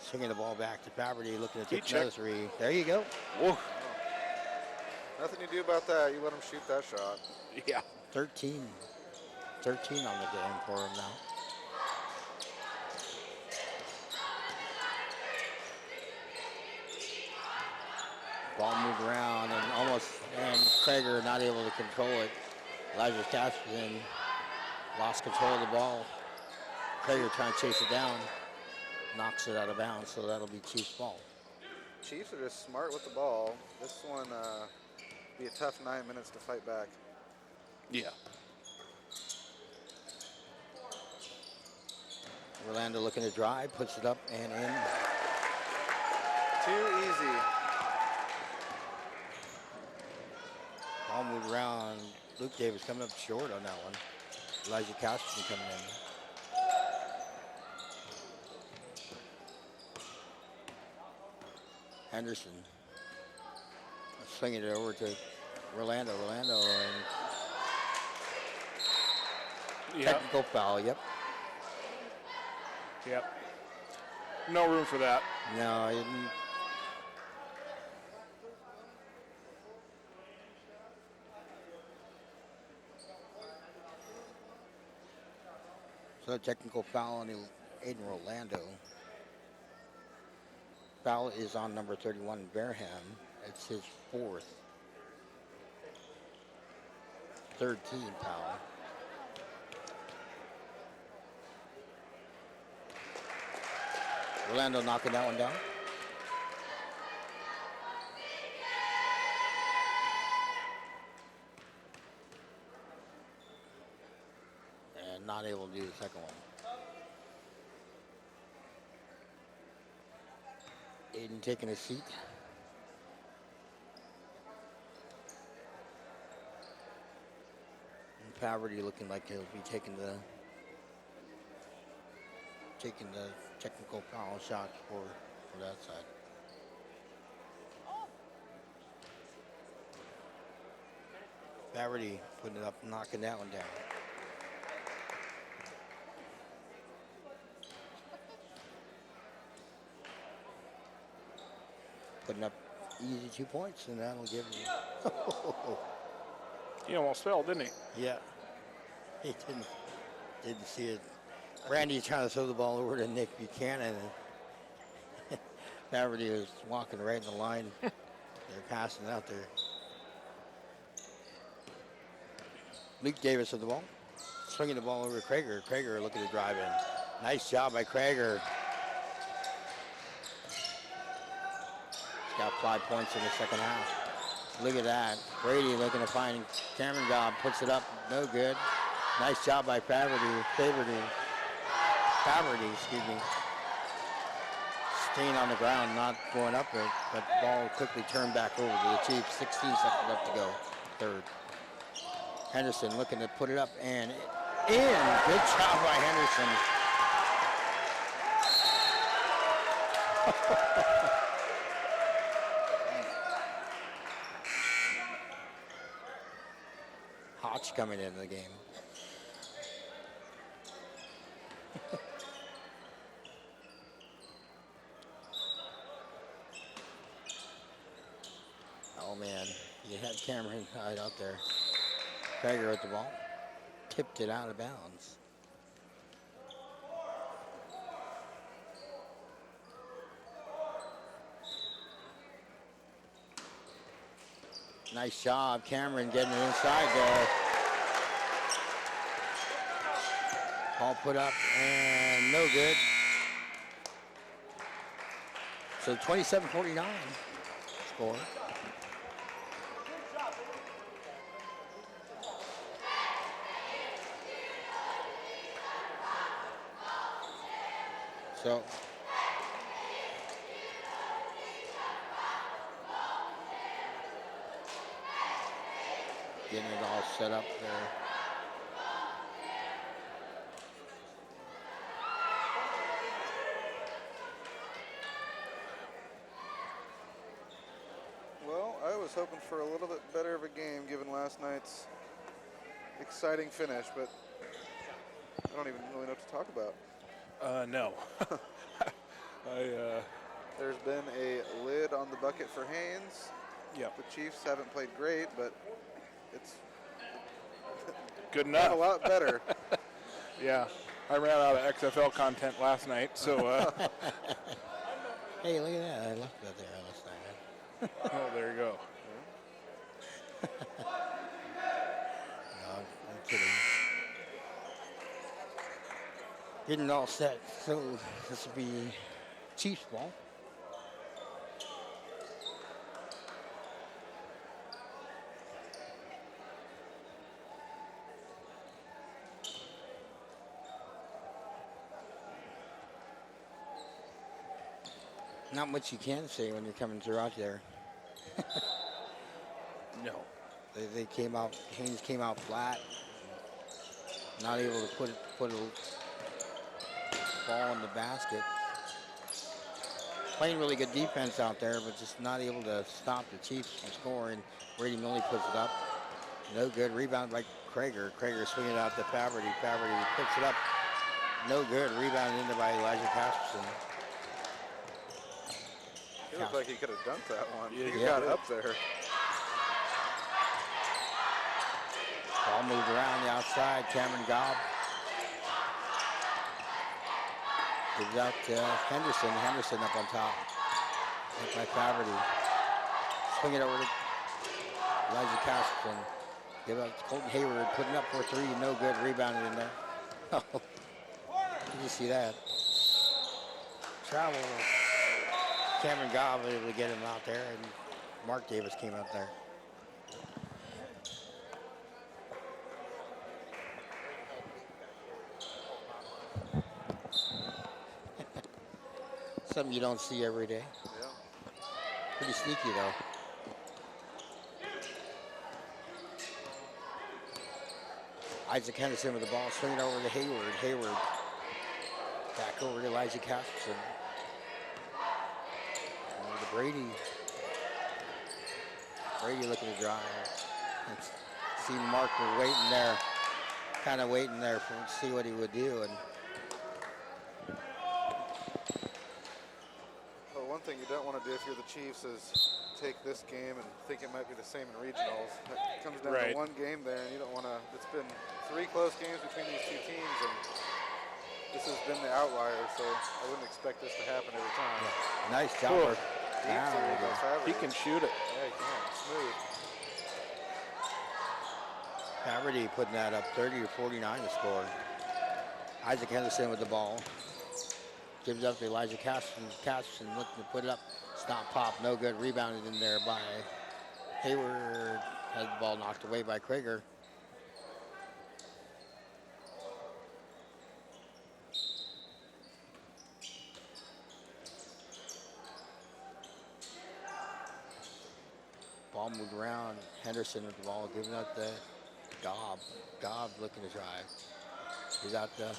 swinging the ball back to Faberty, looking to take another 3. There you go. Whoa. Nothing you do about that. You let him shoot that shot. Yeah. 13. 13 on the game for him now. Ball moved around and Krager not able to control it. Elijah Casperson lost control of the ball. Krager trying to chase it down, knocks it out of bounds, so that'll be Chiefs ball. Chiefs are just smart with the ball. This one be a tough 9 minutes to fight back. Yeah. Orlando looking to drive, puts it up and in. Too easy. Ball moved around. Luke Davis coming up short on that one. Elijah Casperson coming in. Henderson swinging it over to Orlando. Orlando and technical foul. Yep. Yep. No room for that. No, he didn't. So technical foul on Aiden Orlando. Foul is on number 31, Barham. It's his 4th. 3rd team foul. Orlando knocking that one down. And not able to do the second one. Aiden taking a seat. And Faberty looking like he'll be taking the technical foul shot for that side. Faberty putting it up, knocking that one down. Putting up easy 2 points, and that'll give him. He almost fell, didn't he? Yeah, he didn't see it. Randy trying to throw the ball over to Nick Buchanan, and Faberty was walking right in the line. They're passing out there. Luke Davis with the ball, swinging the ball over to Krager. Krager looking to drive in. Nice job by Krager. He's got 5 points in the second half. Look at that. Brady looking to find Cameron Gobb, puts it up, no good. Nice job by Faberty, excuse me. Staying on the ground, not going up it, but the ball quickly turned back over to the Chiefs. 16 seconds left to go, 3rd. Henderson looking to put it up and in. Good job by Henderson. Hodge coming into the game. Oh man, you had Cameron Hyde out there. Krager with the ball. Tipped it out of bounds. Nice job, Cameron, getting it inside there. Ball put up and no good. So 27-49 score. So getting it all set up there. Well, I was hoping for a little bit better of a game given last night's exciting finish, but I don't even really know what to talk about. No. There's been a lid on the bucket for Haines. Yep. The Chiefs haven't played great, but it's Good been enough. a lot better. Yeah. I ran out of XFL content last night, so Hey, look at that. I left that there last night. oh, there you go. No, I'm kidding. Getting it all set. So this will be Chiefs ball. Not much you can say when you're coming through out there. No. They came out, Haines came out flat. Not able to put a ball in the basket. Playing really good defense out there, but just not able to stop the Chiefs from scoring. Brady Millie puts it up. No good. Rebound by Krager. Krager swinging it out to Faberty. Faberty puts it up. No good. Rebounded into by Elijah Casperson. It looked like he could have dunked that one. Yeah, He yeah. got up there. Ball moved around the outside. Cameron Gobb gives out to Henderson. Henderson up on top. Hit by Faberty. Swing it over to Elijah Casperson. Give out to Colton Hayward. Putting up for three. No good. Rebounded in there. Oh, did you see that? Travel. Cameron Gobb was able to get him out there, and Mark Davis came out there. Something you don't see every day. Yeah. Pretty sneaky, though. Isaac Henderson with the ball, swinging over to Hayward. Hayward back over to Elijah Casperson. Over to Brady. Brady looking to drive. See Mark was waiting there, kind of waiting there to see what he would do. And Well, one thing you don't want to do if you're the Chiefs is take this game and think it might be the same in regionals. It comes down Right. to one game there, and you don't want to. It's been 3 close games between these two teams, and this has been the outlier. So I wouldn't expect this to happen every time. nice job. Cool. Now, There you go, He Faberty. can shoot it. Yeah, he can. Smooth. Faberty putting that up 30-49 to score. Isaac Henderson with the ball. Gives up to Elijah Casperson. Casperson looking to put it up. Stop pop, no good. Rebounded in there by Hayward. Has the ball knocked away by Krager. Ball moved around. Henderson with the ball, giving up the Gobb. Gobb looking to drive. He's out to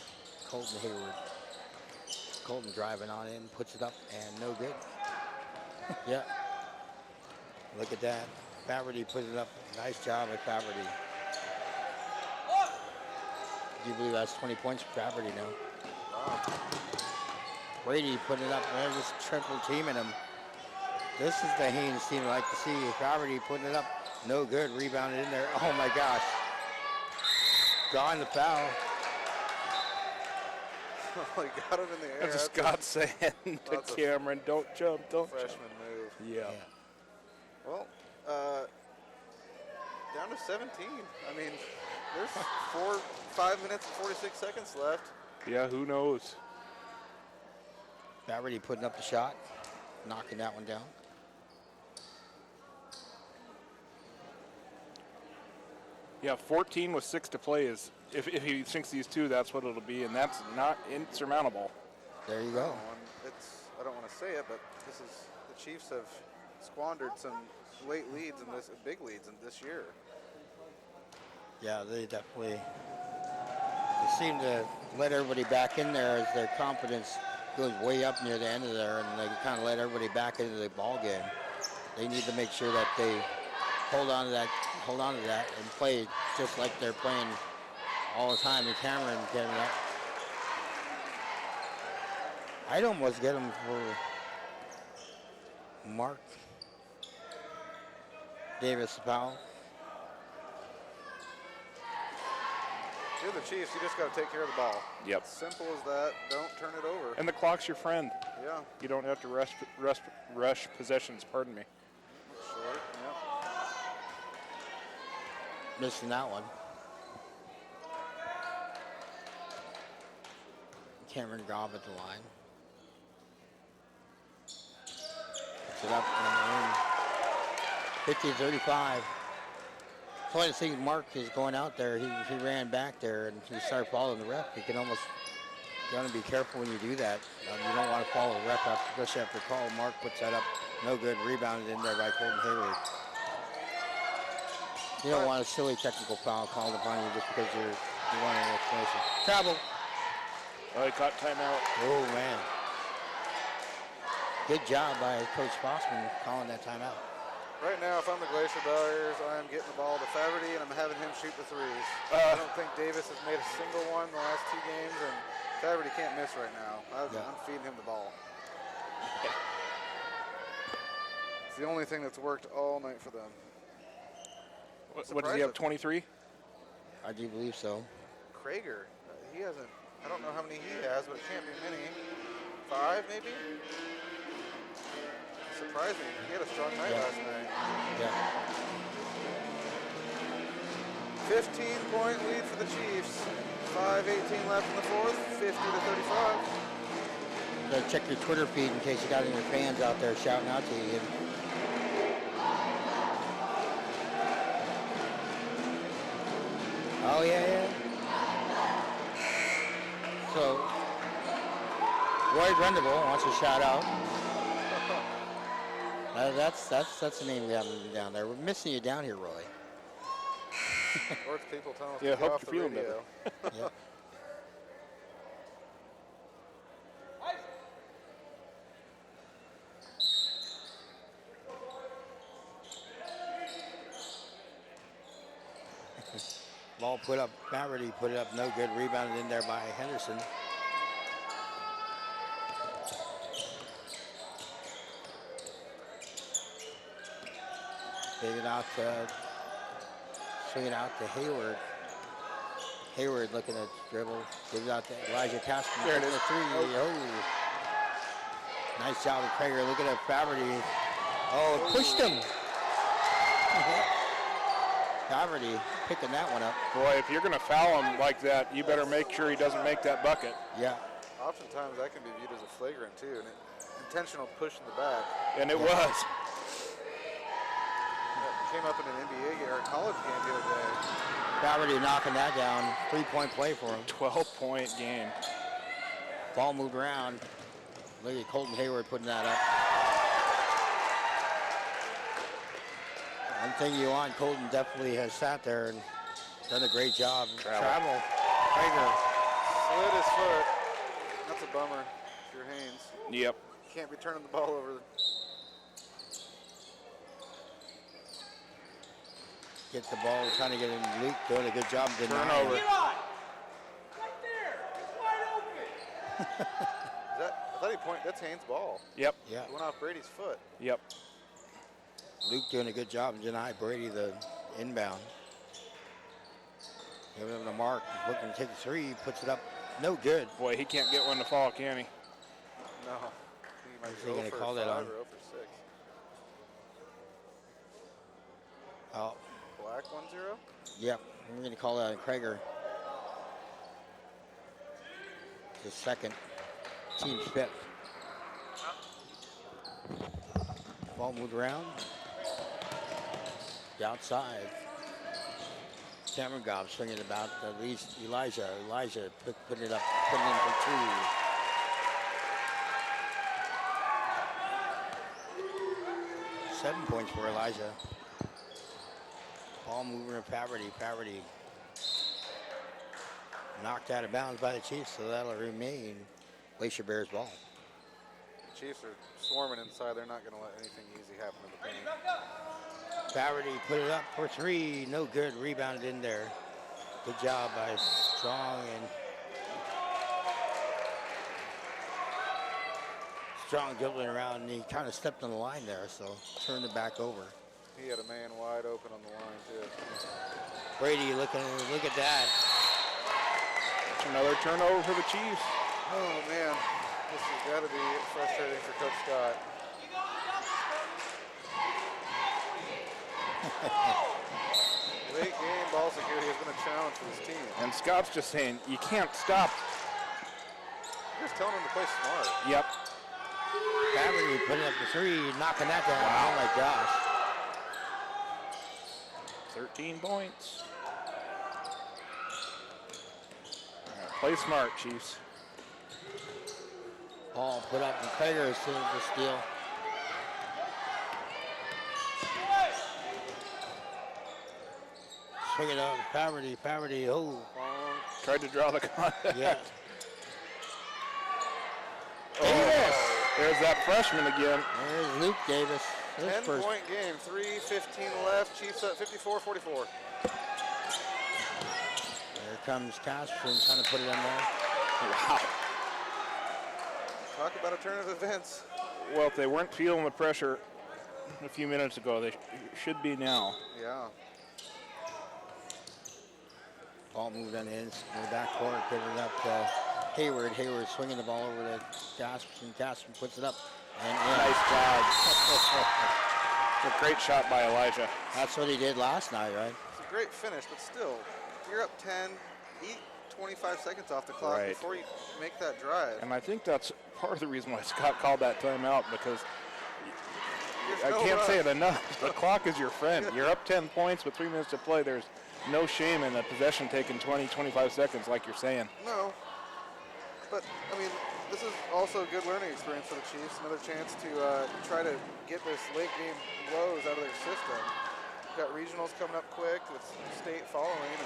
Colton Hayward. Colton driving on in, puts it up, and no good. Yeah. Look at that. Faberty put it up. Nice job at Faberty. Do you believe that's 20 points for Faberty now? Wow. Brady putting it up. They're just triple teaming him. This is the Haines team I like to see. Faberty putting it up. No good. Rebounded in there. Oh my gosh. Drawing the foul. He got him in the air. That's a That's Scott saying to that's a Cameron, don't jump, don't jump. freshman move. Yeah. Well, down to 17. I mean, there's 5 minutes and 46 seconds left. Yeah, who knows? Varsity putting up the shot, knocking that one down. Yeah, 14 with 6 to play is, if he sinks these two, that's what it'll be, and that's not insurmountable. There you go. I don't want to say it, but the Chiefs have squandered some late leads in this, big leads in this year. Yeah, they definitely seem to let everybody back in there as their confidence goes way up near the end of there, and they kind of let everybody back into the ball game. They need to make sure that they hold on to that, and play just like they're playing all the time. And Cameron getting up. I'd almost get him for Mark Davis foul. You're the Chiefs. You just got to take care of the ball. Yep. Simple as that. Don't turn it over. And the clock's your friend. Yeah. You don't have to rush possessions. Pardon me. Short. Yep. Missing that one. Cameron Gobb at the line. Puts it up and in. 50-35. So I think Mark is going out there. He ran back there and he started following the ref. You got to be careful when you do that. You don't want to follow the ref especially after call. Mark puts that up. No good. Rebounded in there by Colton Hayward. You don't want a silly technical foul called upon you just because you want an explanation. Travel. Oh, he caught timeout. Oh, man. Good job by Coach Fossman calling that timeout. Right now, if I'm the Glacier Bears, I'm getting the ball to Faverty, and I'm having him shoot the threes. I don't think Davis has made a single one in the last 2 games, and Faverty can't miss right now. I'm feeding him the ball. It's the only thing that's worked all night for them. What does he have, 23? I do believe so. Krager, he hasn't, I don't know how many he has, but it can't be many. 5 maybe? Surprising. He had a strong night last night. Yeah. 15-point lead for the Chiefs. 5:18 left in the fourth. 50-35. So check your Twitter feed in case you got any of your fans out there shouting out to you. Oh yeah. So Roy Brendable wants to shout out. That's the name we have down there. We're missing you down here, Roy. Or it's people telling us Yeah, to get hope off the you're feeling radio. Yeah. Ball put up, Varsity put it up, no good. Rebounded in there by Henderson. Swinging out to Hayward. Hayward looking at dribble, gives out to Elijah Caston. There it is. 3. Oh. Nice job of Krager. Look at that Faverty. Oh, it pushed him. Faverty picking that one up. Boy, if you're going to foul him like that, you better make sure he doesn't make that bucket. Yeah. Oftentimes that can be viewed as a flagrant too, and intentional push in the back. And it was. Came up in an NBA game or a college game the other day. Faverty knocking that down. 3-point play for him. 12-point game. Ball moved around. Look at Colton Hayward putting that up. One thing you want, Colton definitely has sat there and done a great job. Travel. Krager. Slid his foot. That's a bummer if you're Haines. Yep. Can't be turning the ball over. Get the ball, trying to get him leak, doing a good job denying. Turnover. Get on! Right there! It's wide open! I thought he pointed. That's Haines' ball. Yep. Yeah. It went off Brady's foot. Yep. Luke doing a good job and deny Brady the inbound. Giving him the mark, looking to take the 3, puts it up, no good. Boy, he can't get one to fall, can he? No. I think he might Is be he gonna 0 for call that 5 on? or 0 for 6. Oh, flag, 1-0. Yep, we're going to call that on Krager. His second, team's fifth. Ball moved around. The outside. Cameron Gobb swinging about. Elijah putting it up, putting in for 2. 7 points for Elijah. Ball moving to Faverty. Knocked out of bounds by the Chiefs, so that'll remain Glacier Bears ball. The Chiefs are swarming inside. They're not going to let anything easy happen in the paint. Faverty put it up for 3. No good. Rebounded in there. Good job by Strong dribbling around, and he kind of stepped on the line there, so turned it back over. He had a man wide open on the line, too. Brady look at that. Another turnover for the Chiefs. Oh, man. This has got to be frustrating for Coach Scott. Late game ball security has been a challenge for this team. And Scott's just saying, you can't stop. Just telling him to play smart. Yep. Faverty putting up the 3, knocking that down. Wow. Oh my gosh. 13 points. All right, play smart, Chiefs. Ball put up, and Krager is seeing the steal. Swing it up, Faverty, oh. Tried to draw the contact. Yeah. Oh, there's that freshman again. There's Luke Davis. His first. 10-point game, 3:15 left. Chiefs up 54-44. There comes Casperson trying to put it in there. Wow. Talk about a turn of events. Well, if they weren't feeling the pressure a few minutes ago, they should be now. Yeah. Ball moved on in the backcourt, putting it up to Hayward. Hayward swinging the ball over to Casperson. Casperson puts it up. And in. Nice job. A great shot by Elijah. That's what he did last night, right? It's a great finish, but still, if you're up 10, eat 25 seconds off the clock Right. before you make that drive. And I think that's part of the reason why Scott called that timeout, because There's I no can't say it rush. enough. The clock is your friend. You're up 10 points with 3 minutes to play. There's no shame in a possession taking 20, 25 seconds like you're saying. No. But, I mean, this is also a good learning experience for the Chiefs. Another chance to try to get this late game blows out of their system. We've got regionals coming up quick with state following.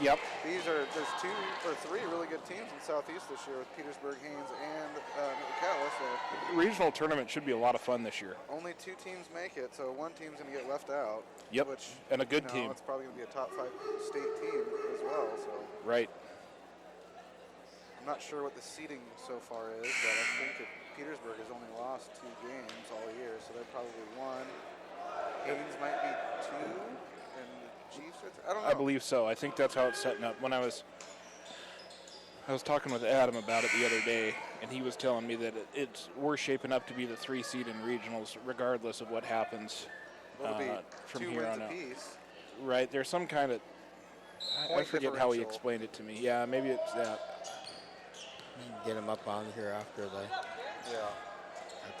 Yep. There's 2 or 3 really good teams in Southeast this year with Petersburg, Haines, and Metlakatla. So The regional tournament should be a lot of fun this year. only 2 teams make it, so one team's going to get left out. Yep, Which, and a good team. It's probably going to be a top 5 state team as well. So Right. I'm not sure what the seeding so far is, but I think that Petersburg has only lost 2 games all year, so they're probably 1. Haines might be 2, and the Chiefs, I don't know. I believe so. I think that's how it's setting up. When I was talking with Adam about it the other day, and he was telling me that we're shaping up to be the 3 seed in regionals, regardless of what happens It'll be from 2 here wins on out. apiece. Right. There's some kind of I Point forget how he differential. explained it to me. Yeah, maybe it's that. Get him up on here after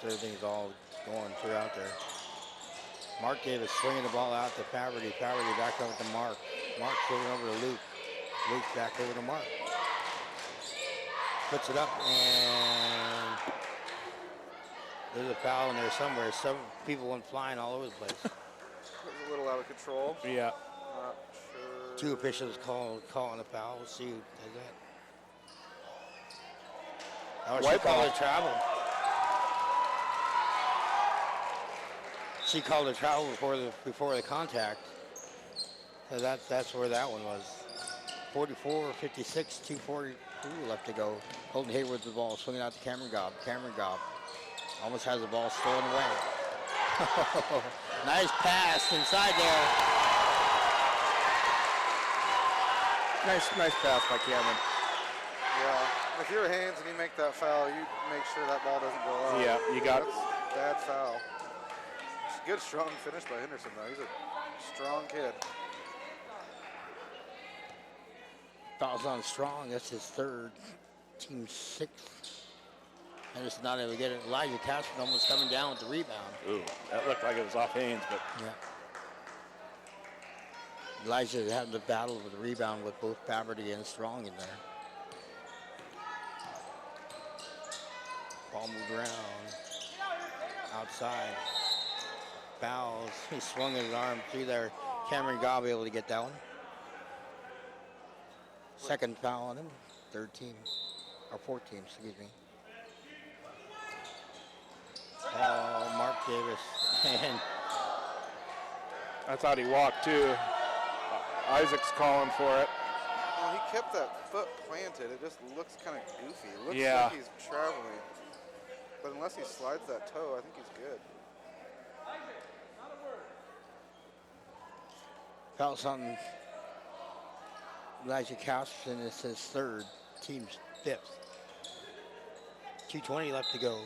everything's all going throughout there. Mark Davis swinging the ball out to Faverty. Faverty back over to Mark. Mark throwing over to Luke. Luke back over to Mark. Puts it up, and there's a foul in there somewhere. Some people went flying all over the place. It was a little out of control. Yeah. Not sure. 2 officials calling a foul. We'll see who does that. Oh, she Wipe called off. it travel. She called it travel before the contact. So that's where that one was. 44-56, 2:42 left to go. Holden Hayward with the ball, swinging out to Cameron Gobb. Cameron Gobb almost has the ball stolen away. Nice pass inside there. Nice pass by Cameron. Yeah. If you're Haines and you make that foul, you make sure that ball doesn't go out. Yeah, you got- That's bad foul. It's a good, strong finish by Henderson, though. He's a strong kid. Fouls on Strong. That's his third. Team 6. And it's not able to get it. Elijah Cashman almost coming down with the rebound. Ooh, that looked like it was off Haines, but Yeah. Elijah having the battle with the rebound with both Faberty and Strong in there. Ball moved around. Outside. Fouls. He swung his arm through there. Cameron Gobb able to get that one. Second foul on him. Third team. Or fourth team, excuse me. Oh, Mark Davis. And I thought he walked too. Isaac's calling for it. Well, he kept that foot planted. It just looks kind of goofy. It looks Yeah. like he's traveling. But unless he slides that toe, I think he's good. fouls on Elijah Cashman. It's his third. Team's 5th. 2:20 left to go.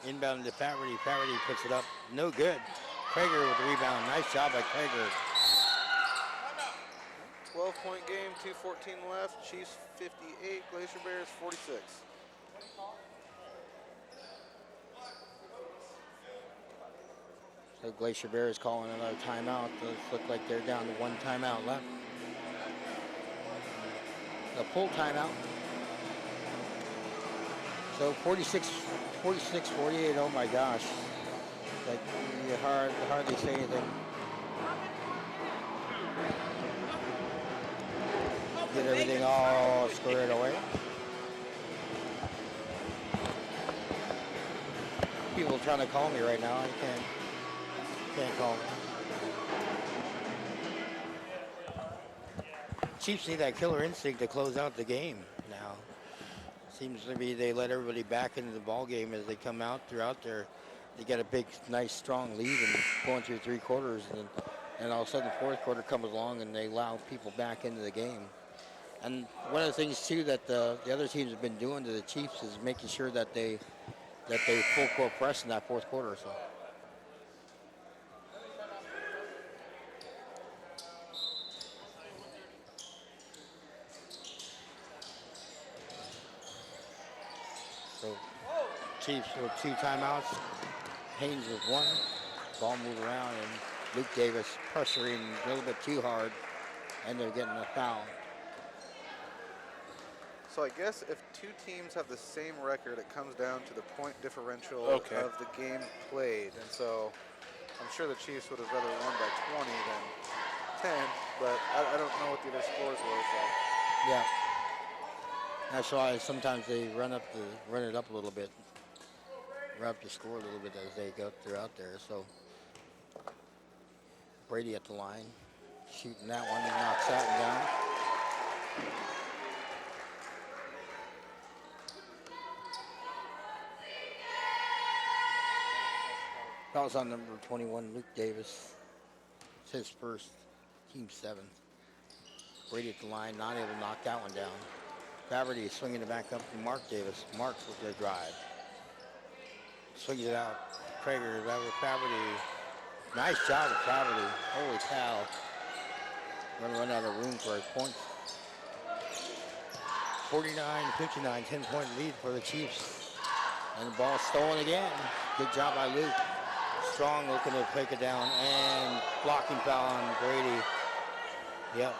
Inbound to Faberty. Faberty puts it up. No good. Krager with the rebound. Nice job by Krager. 12-point game, 2:14 left. Chiefs 58, Glacier Bears 46. So Glacier Bears calling another timeout. Those look like they're down to one timeout left. A full timeout. So 46, 48. Oh my gosh. Like you hardly say anything. Get everything all squared away. People trying to call me right now. I can't call me. Chiefs need that killer instinct to close out the game now. Seems to be they let everybody back into the ball game as they come out throughout there. They get a big, nice, strong lead and going through 3 quarters, and all of a sudden the 4th quarter comes along and they allow people back into the game. And one of the things too that the other teams have been doing to the Chiefs is making sure that they full court press in that 4th quarter or so. So Chiefs with 2 timeouts. Haines with 1. Ball moved around and Luke Davis pressuring a little bit too hard, and they're getting a foul. So I guess if 2 teams have the same record, it comes down to the point differential Okay. of the game played. And so I'm sure the Chiefs would have rather won by 20 than 10, but I don't know what the other scores were. So. Yeah. That's why sometimes they run it up a little bit. Run up the score a little bit as they go throughout there. So Brady at the line, shooting that one, and knocks that one down. Fouls on number 21, Luke Davis. It's his first, team 7th. Brady at the line, not able to knock that one down. Faberty swinging it back up to Mark Davis. Mark with the drive. Swings it out. Krager, that was Faberty. Nice job of Faberty. Holy cow. Gonna run out of room for his points. 49-59, 10-point lead for the Chiefs. And the ball stolen again. Good job by Luke. Strong looking to take it down, and blocking foul on Brady. Yep.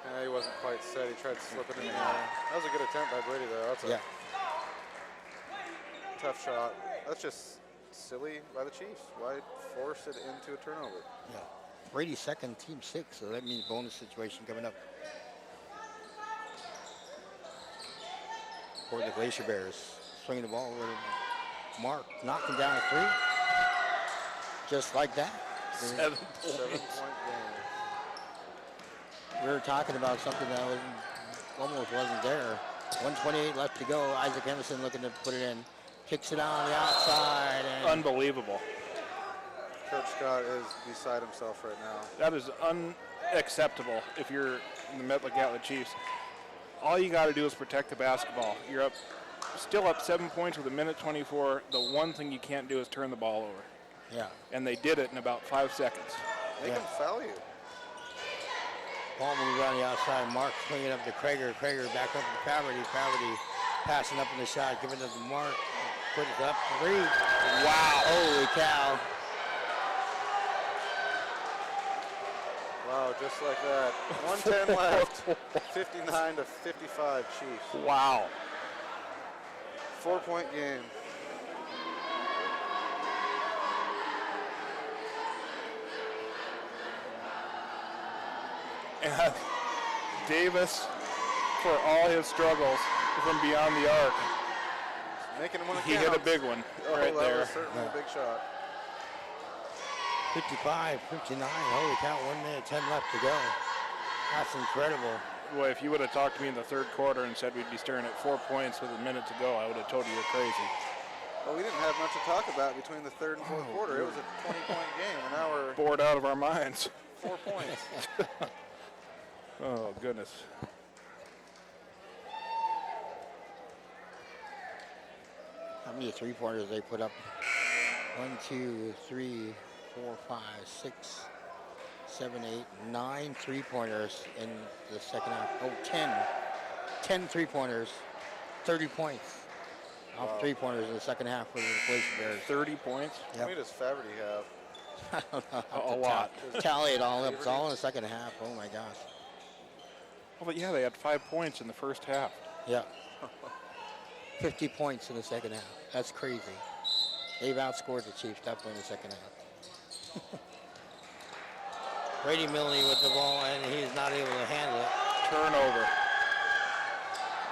Yeah, he wasn't quite set. He tried slipping in the air. That was a good attempt by Brady, though. That's a tough shot. That's just silly by the Chiefs. Why force it into a turnover? Yeah. Brady's second, team 6, so that means bonus situation coming up for the Glacier Bears. Swinging the ball over to Mark, knocking down a 3. Just like that. 7 7-point game. We were talking about something that almost wasn't there. 1:28 left to go. Isaac Henderson looking to put it in. Kicks it on the outside. And unbelievable. Coach Scott is beside himself right now. That is unacceptable if you're in the Metlakatla Chiefs. All you got to do is protect the basketball. You're still up 7 points with 1:24. The one thing you can't do is turn the ball over. Yeah. And they did it in about 5 seconds. They can foul you. Ball moves on the outside. Mark swinging up to Krager. Krager back up to Faverty. Faverty passing up in the shot, giving it to Mark. Put it up 3. Wow. Holy cow. Wow, just like that. 1:10 left. 59 to 55 Chiefs. Wow. 4-point game. And Davis, for all his struggles from beyond the arc, Making him when it he hit a big one right that there. was certainly a big shot. 55, 59. Holy cow, 1 minute, 10 left to go. That's incredible. Boy, if you would have talked to me in the third quarter and said we'd be staring at 4 points with a minute to go, I would have told you you're crazy. Well, we didn't have much to talk about between the third and fourth quarter. It was a 20-point game, and now we're Bored out of our minds. 4 points. Oh, goodness. How many 3-pointers they put up? 1, 2, 3, 4, 5, 6, 7, 8, 9 3-pointers in the second half. Oh, 10 3-pointers, 30 points. Off 3-pointers in the second half for the Glacier Bears. 30 points? How many does Faverty have? I don't know. A lot. Tally it all up. It's all in the second half. Oh my gosh. Well, but yeah, they had 5 points in the first half. Yeah. 50 points in the second half. That's crazy. They've outscored the Chiefs definitely in the second half. Brady Milne with the ball, and he's not able to handle it. Turnover.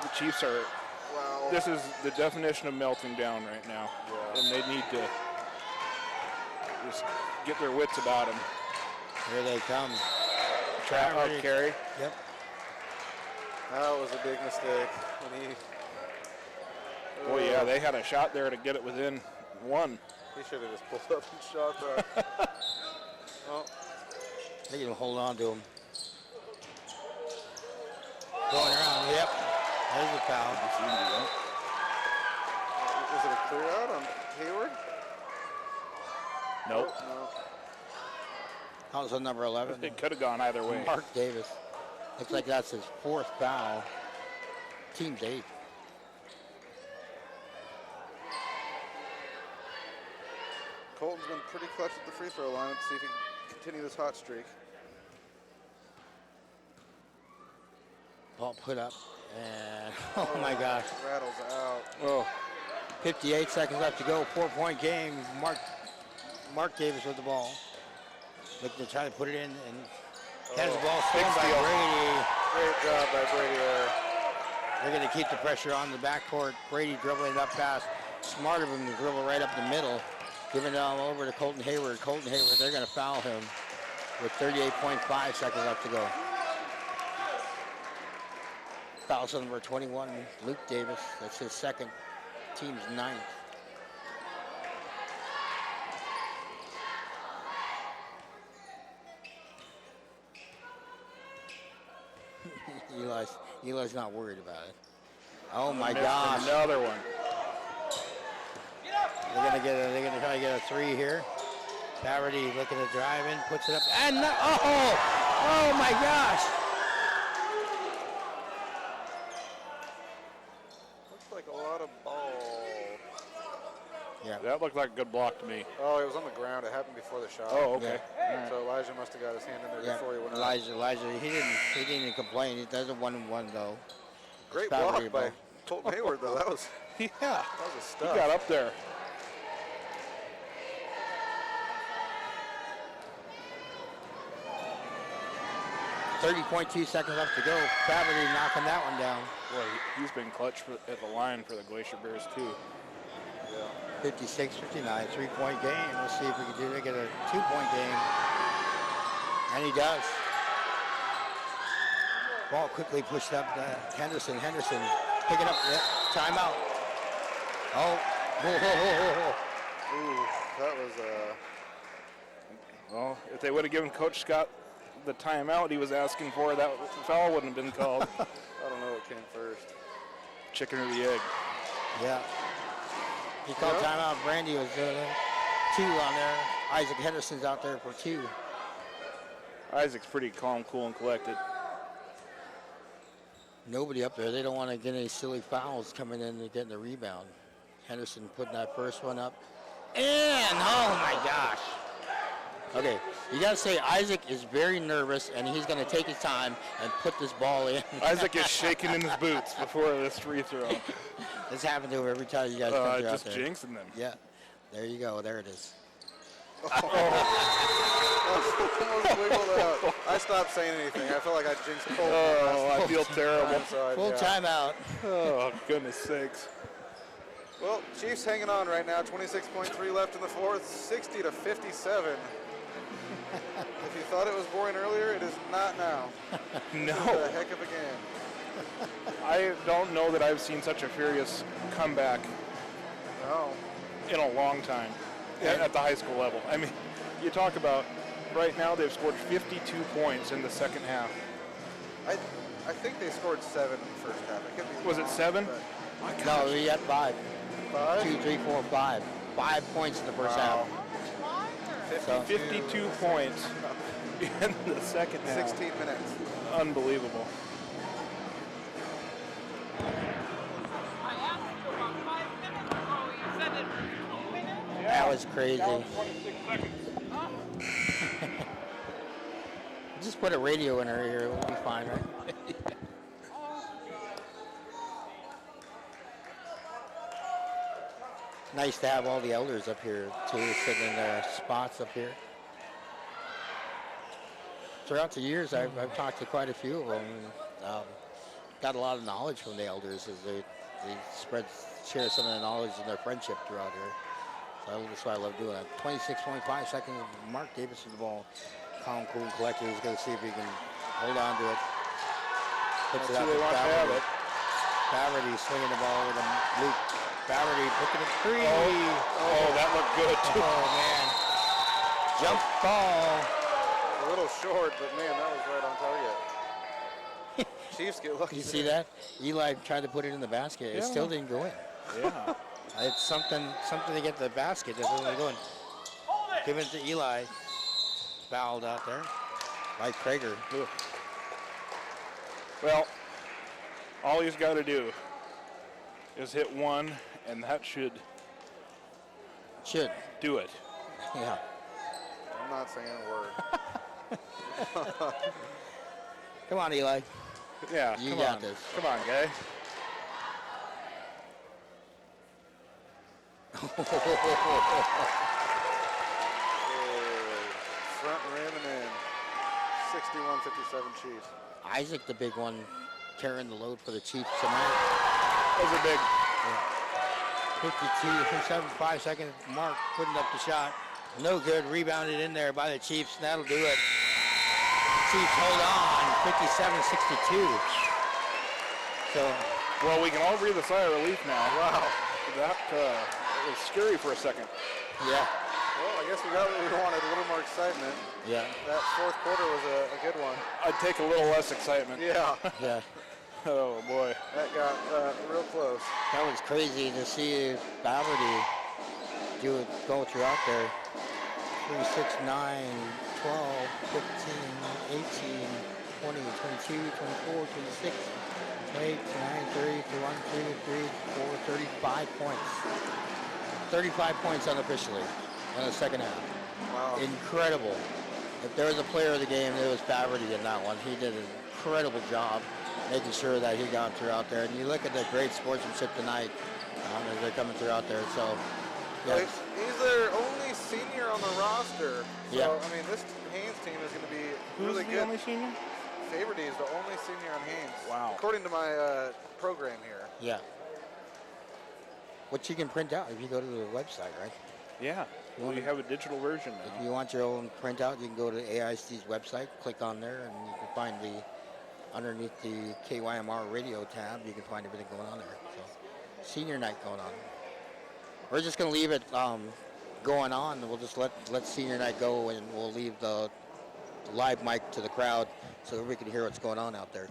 The Chiefs are, Wow. this is the definition of melting down right now. Yeah. And they need to just get their wits about them. Here they come. Trap out carry. Yep. That was a big mistake when he. Oh yeah, they had a shot there to get it within 1. He should have just pulled up and shot that. Well, They can hold on to him. Going around. Yep. There's a foul. is it a clear out on Hayward? Nope. No. That was on number 11. It could have gone either way. Mark Davis. Looks like that's his 4th foul. Team's 8th. Colton's been pretty clutch at the free throw line. Let's see if he can continue this hot streak. Ball put up. And, oh my gosh. Rattles out. Oh, 58 seconds left to go. 4-point game. Mark Davis with the ball. Looking to try to put it in, and has the ball stolen by Brady. Great job by Brady there. They're going to keep the pressure on the backcourt. Brady dribbling it up fast. Smart of him to dribble right up the middle. Giving it all over to Colton Hayward. Colton Hayward, they're going to foul him with 38.5 seconds left to go. Foul number 21, Luke Davis. That's his second. Team's 9th. Eli's not worried about it. Oh my gosh. another one. They're gonna try to get a 3 here. Faverty looking to drive in, puts it up, and oh my gosh. Looks like a lot of ball. Yeah. That looked like a good block to me. Oh, it was on the ground. It happened before the shot. Oh, okay. Yeah. So Elijah must have got his hand in there Yeah. before he went out. Elijah, he didn't even complain. He does a 1-1 though. Great Faverty block by ball. Colton Hayward, though. That was Yeah, a he stuff. got up there. .2 seconds left to go. Faverty knocking that one down. Boy, he's been clutch at the line for the Glacier Bears too. Yeah. 56-59, 3-point game. Let's see if we can get a 2-point game. And he does. Ball quickly pushed up to Henderson. Henderson picking up. Yep, timeout. Oh. Ooh, that was Well, if they would have given Coach Scott the timeout he was asking for, that foul wouldn't have been called. I don't know what came first. Chicken or the egg. Yeah. He called timeout. Brandy was 2 on there. Isaac Henderson's out there for 2. Isaac's pretty calm, cool, and collected. Nobody up there. They don't want to get any silly fouls coming in and getting the rebound. Henderson putting that first one up. And, oh my gosh. Okay, you got to say Isaac is very nervous, and he's going to take his time and put this ball in. Isaac is shaking in his boots before this free throw. This happens to him every time you guys come through just out there. jinxing them. Yeah, there you go. There it is. Almost wiggled out. I stopped saying anything. I feel like I jinxed Cole. Oh, I feel terrible. Full timeout. Oh, goodness sakes. Well, Chiefs hanging on right now. 26.3 left in the fourth. 60-57. If you thought it was boring earlier, it is not now. No. It's a heck of a game. I don't know that I've seen such a furious comeback No. in a long time at the high school level. I mean, you talk about right now they've scored 52 points in the second half. I think they scored 7 in the first half. It could be Was it 7? No, we had 5. 5? 2, 3, 4, 5. 5 points in the first half. So, 52 points in the second half. 16 minutes. Unbelievable. I asked you about 5 minutes ago. You said it was 2 minutes? that was crazy. That was 26 seconds. Just put a radio in her ear. We'll be fine, right? Nice to have all the elders up here, too, sitting in their spots up here. Throughout the years, I've talked to quite a few of them. And, got a lot of knowledge from the elders as they share some of the knowledge and their friendship throughout here. So that's why I love doing it. 26.5 seconds. Mark Davis with the ball. Calm, cool, and collected. He's going to see if he can hold on to it. Puts it out to Faverty. Faverty swinging the ball with him. Luke. Faverty picking a three. Oh, that looked good, too. Oh, man. Jump ball. A little short, but man, that was right on target. Chiefs get lucky. You see that? Eli tried to put it in the basket. It still didn't go in. Yeah. It's something to get the basket. It doesn't go in. Give it to Eli. Fouled out there by Krager. Well, all he's got to do is hit one, and that should do it. Yeah. I'm not saying a word. Come on, Eli. Yeah, You come got on. this. Come on, guy. Front rim and in. 61-57 Chiefs. Isaac, the big one, carrying the load for the Chiefs tonight. Those are big. 52, 5 seconds. Mark putting up the shot. No good. Rebounded in there by the Chiefs. That'll do it. Chiefs hold on. 57-62. So, well, we can all breathe a sigh of relief now. Wow. That was scary for a second. yeah. Well, I guess we got what we wanted. A little more excitement. Yeah. That fourth quarter was a good one. I'd take a little less excitement. Yeah. Yeah. Oh, boy. That got real close. That was crazy to see Varsity go throughout there. 3, 6, 9, 12, 15, 18, 20, 22, 24, 26, 28, 29, 30, 31, 32, 34, 35 points. 35 points unofficially in the second half. Wow. Incredible. If there was a player of the game, it was Varsity in that one. He did an incredible job making sure that he got throughout there. And you look at the great sportsmanship tonight as they're coming throughout there. So, yeah. Well, he's their only senior on the roster. So, Yeah. I mean, this Haines team is going to be really Who's good. the only senior? Favorty is the only senior on Haines. Wow. According to my program here. Yeah. Which you can print out if you go to the website, right? Yeah. Well, you have a digital version If now. you want your own printout, you can go to AIC's website, click on there, and you can find underneath the KYMR radio tab, you can find everything going on there. So, senior night going on. We're just going to leave it going on. We'll just let senior night go, and we'll leave the live mic to the crowd so that we can hear what's going on out there.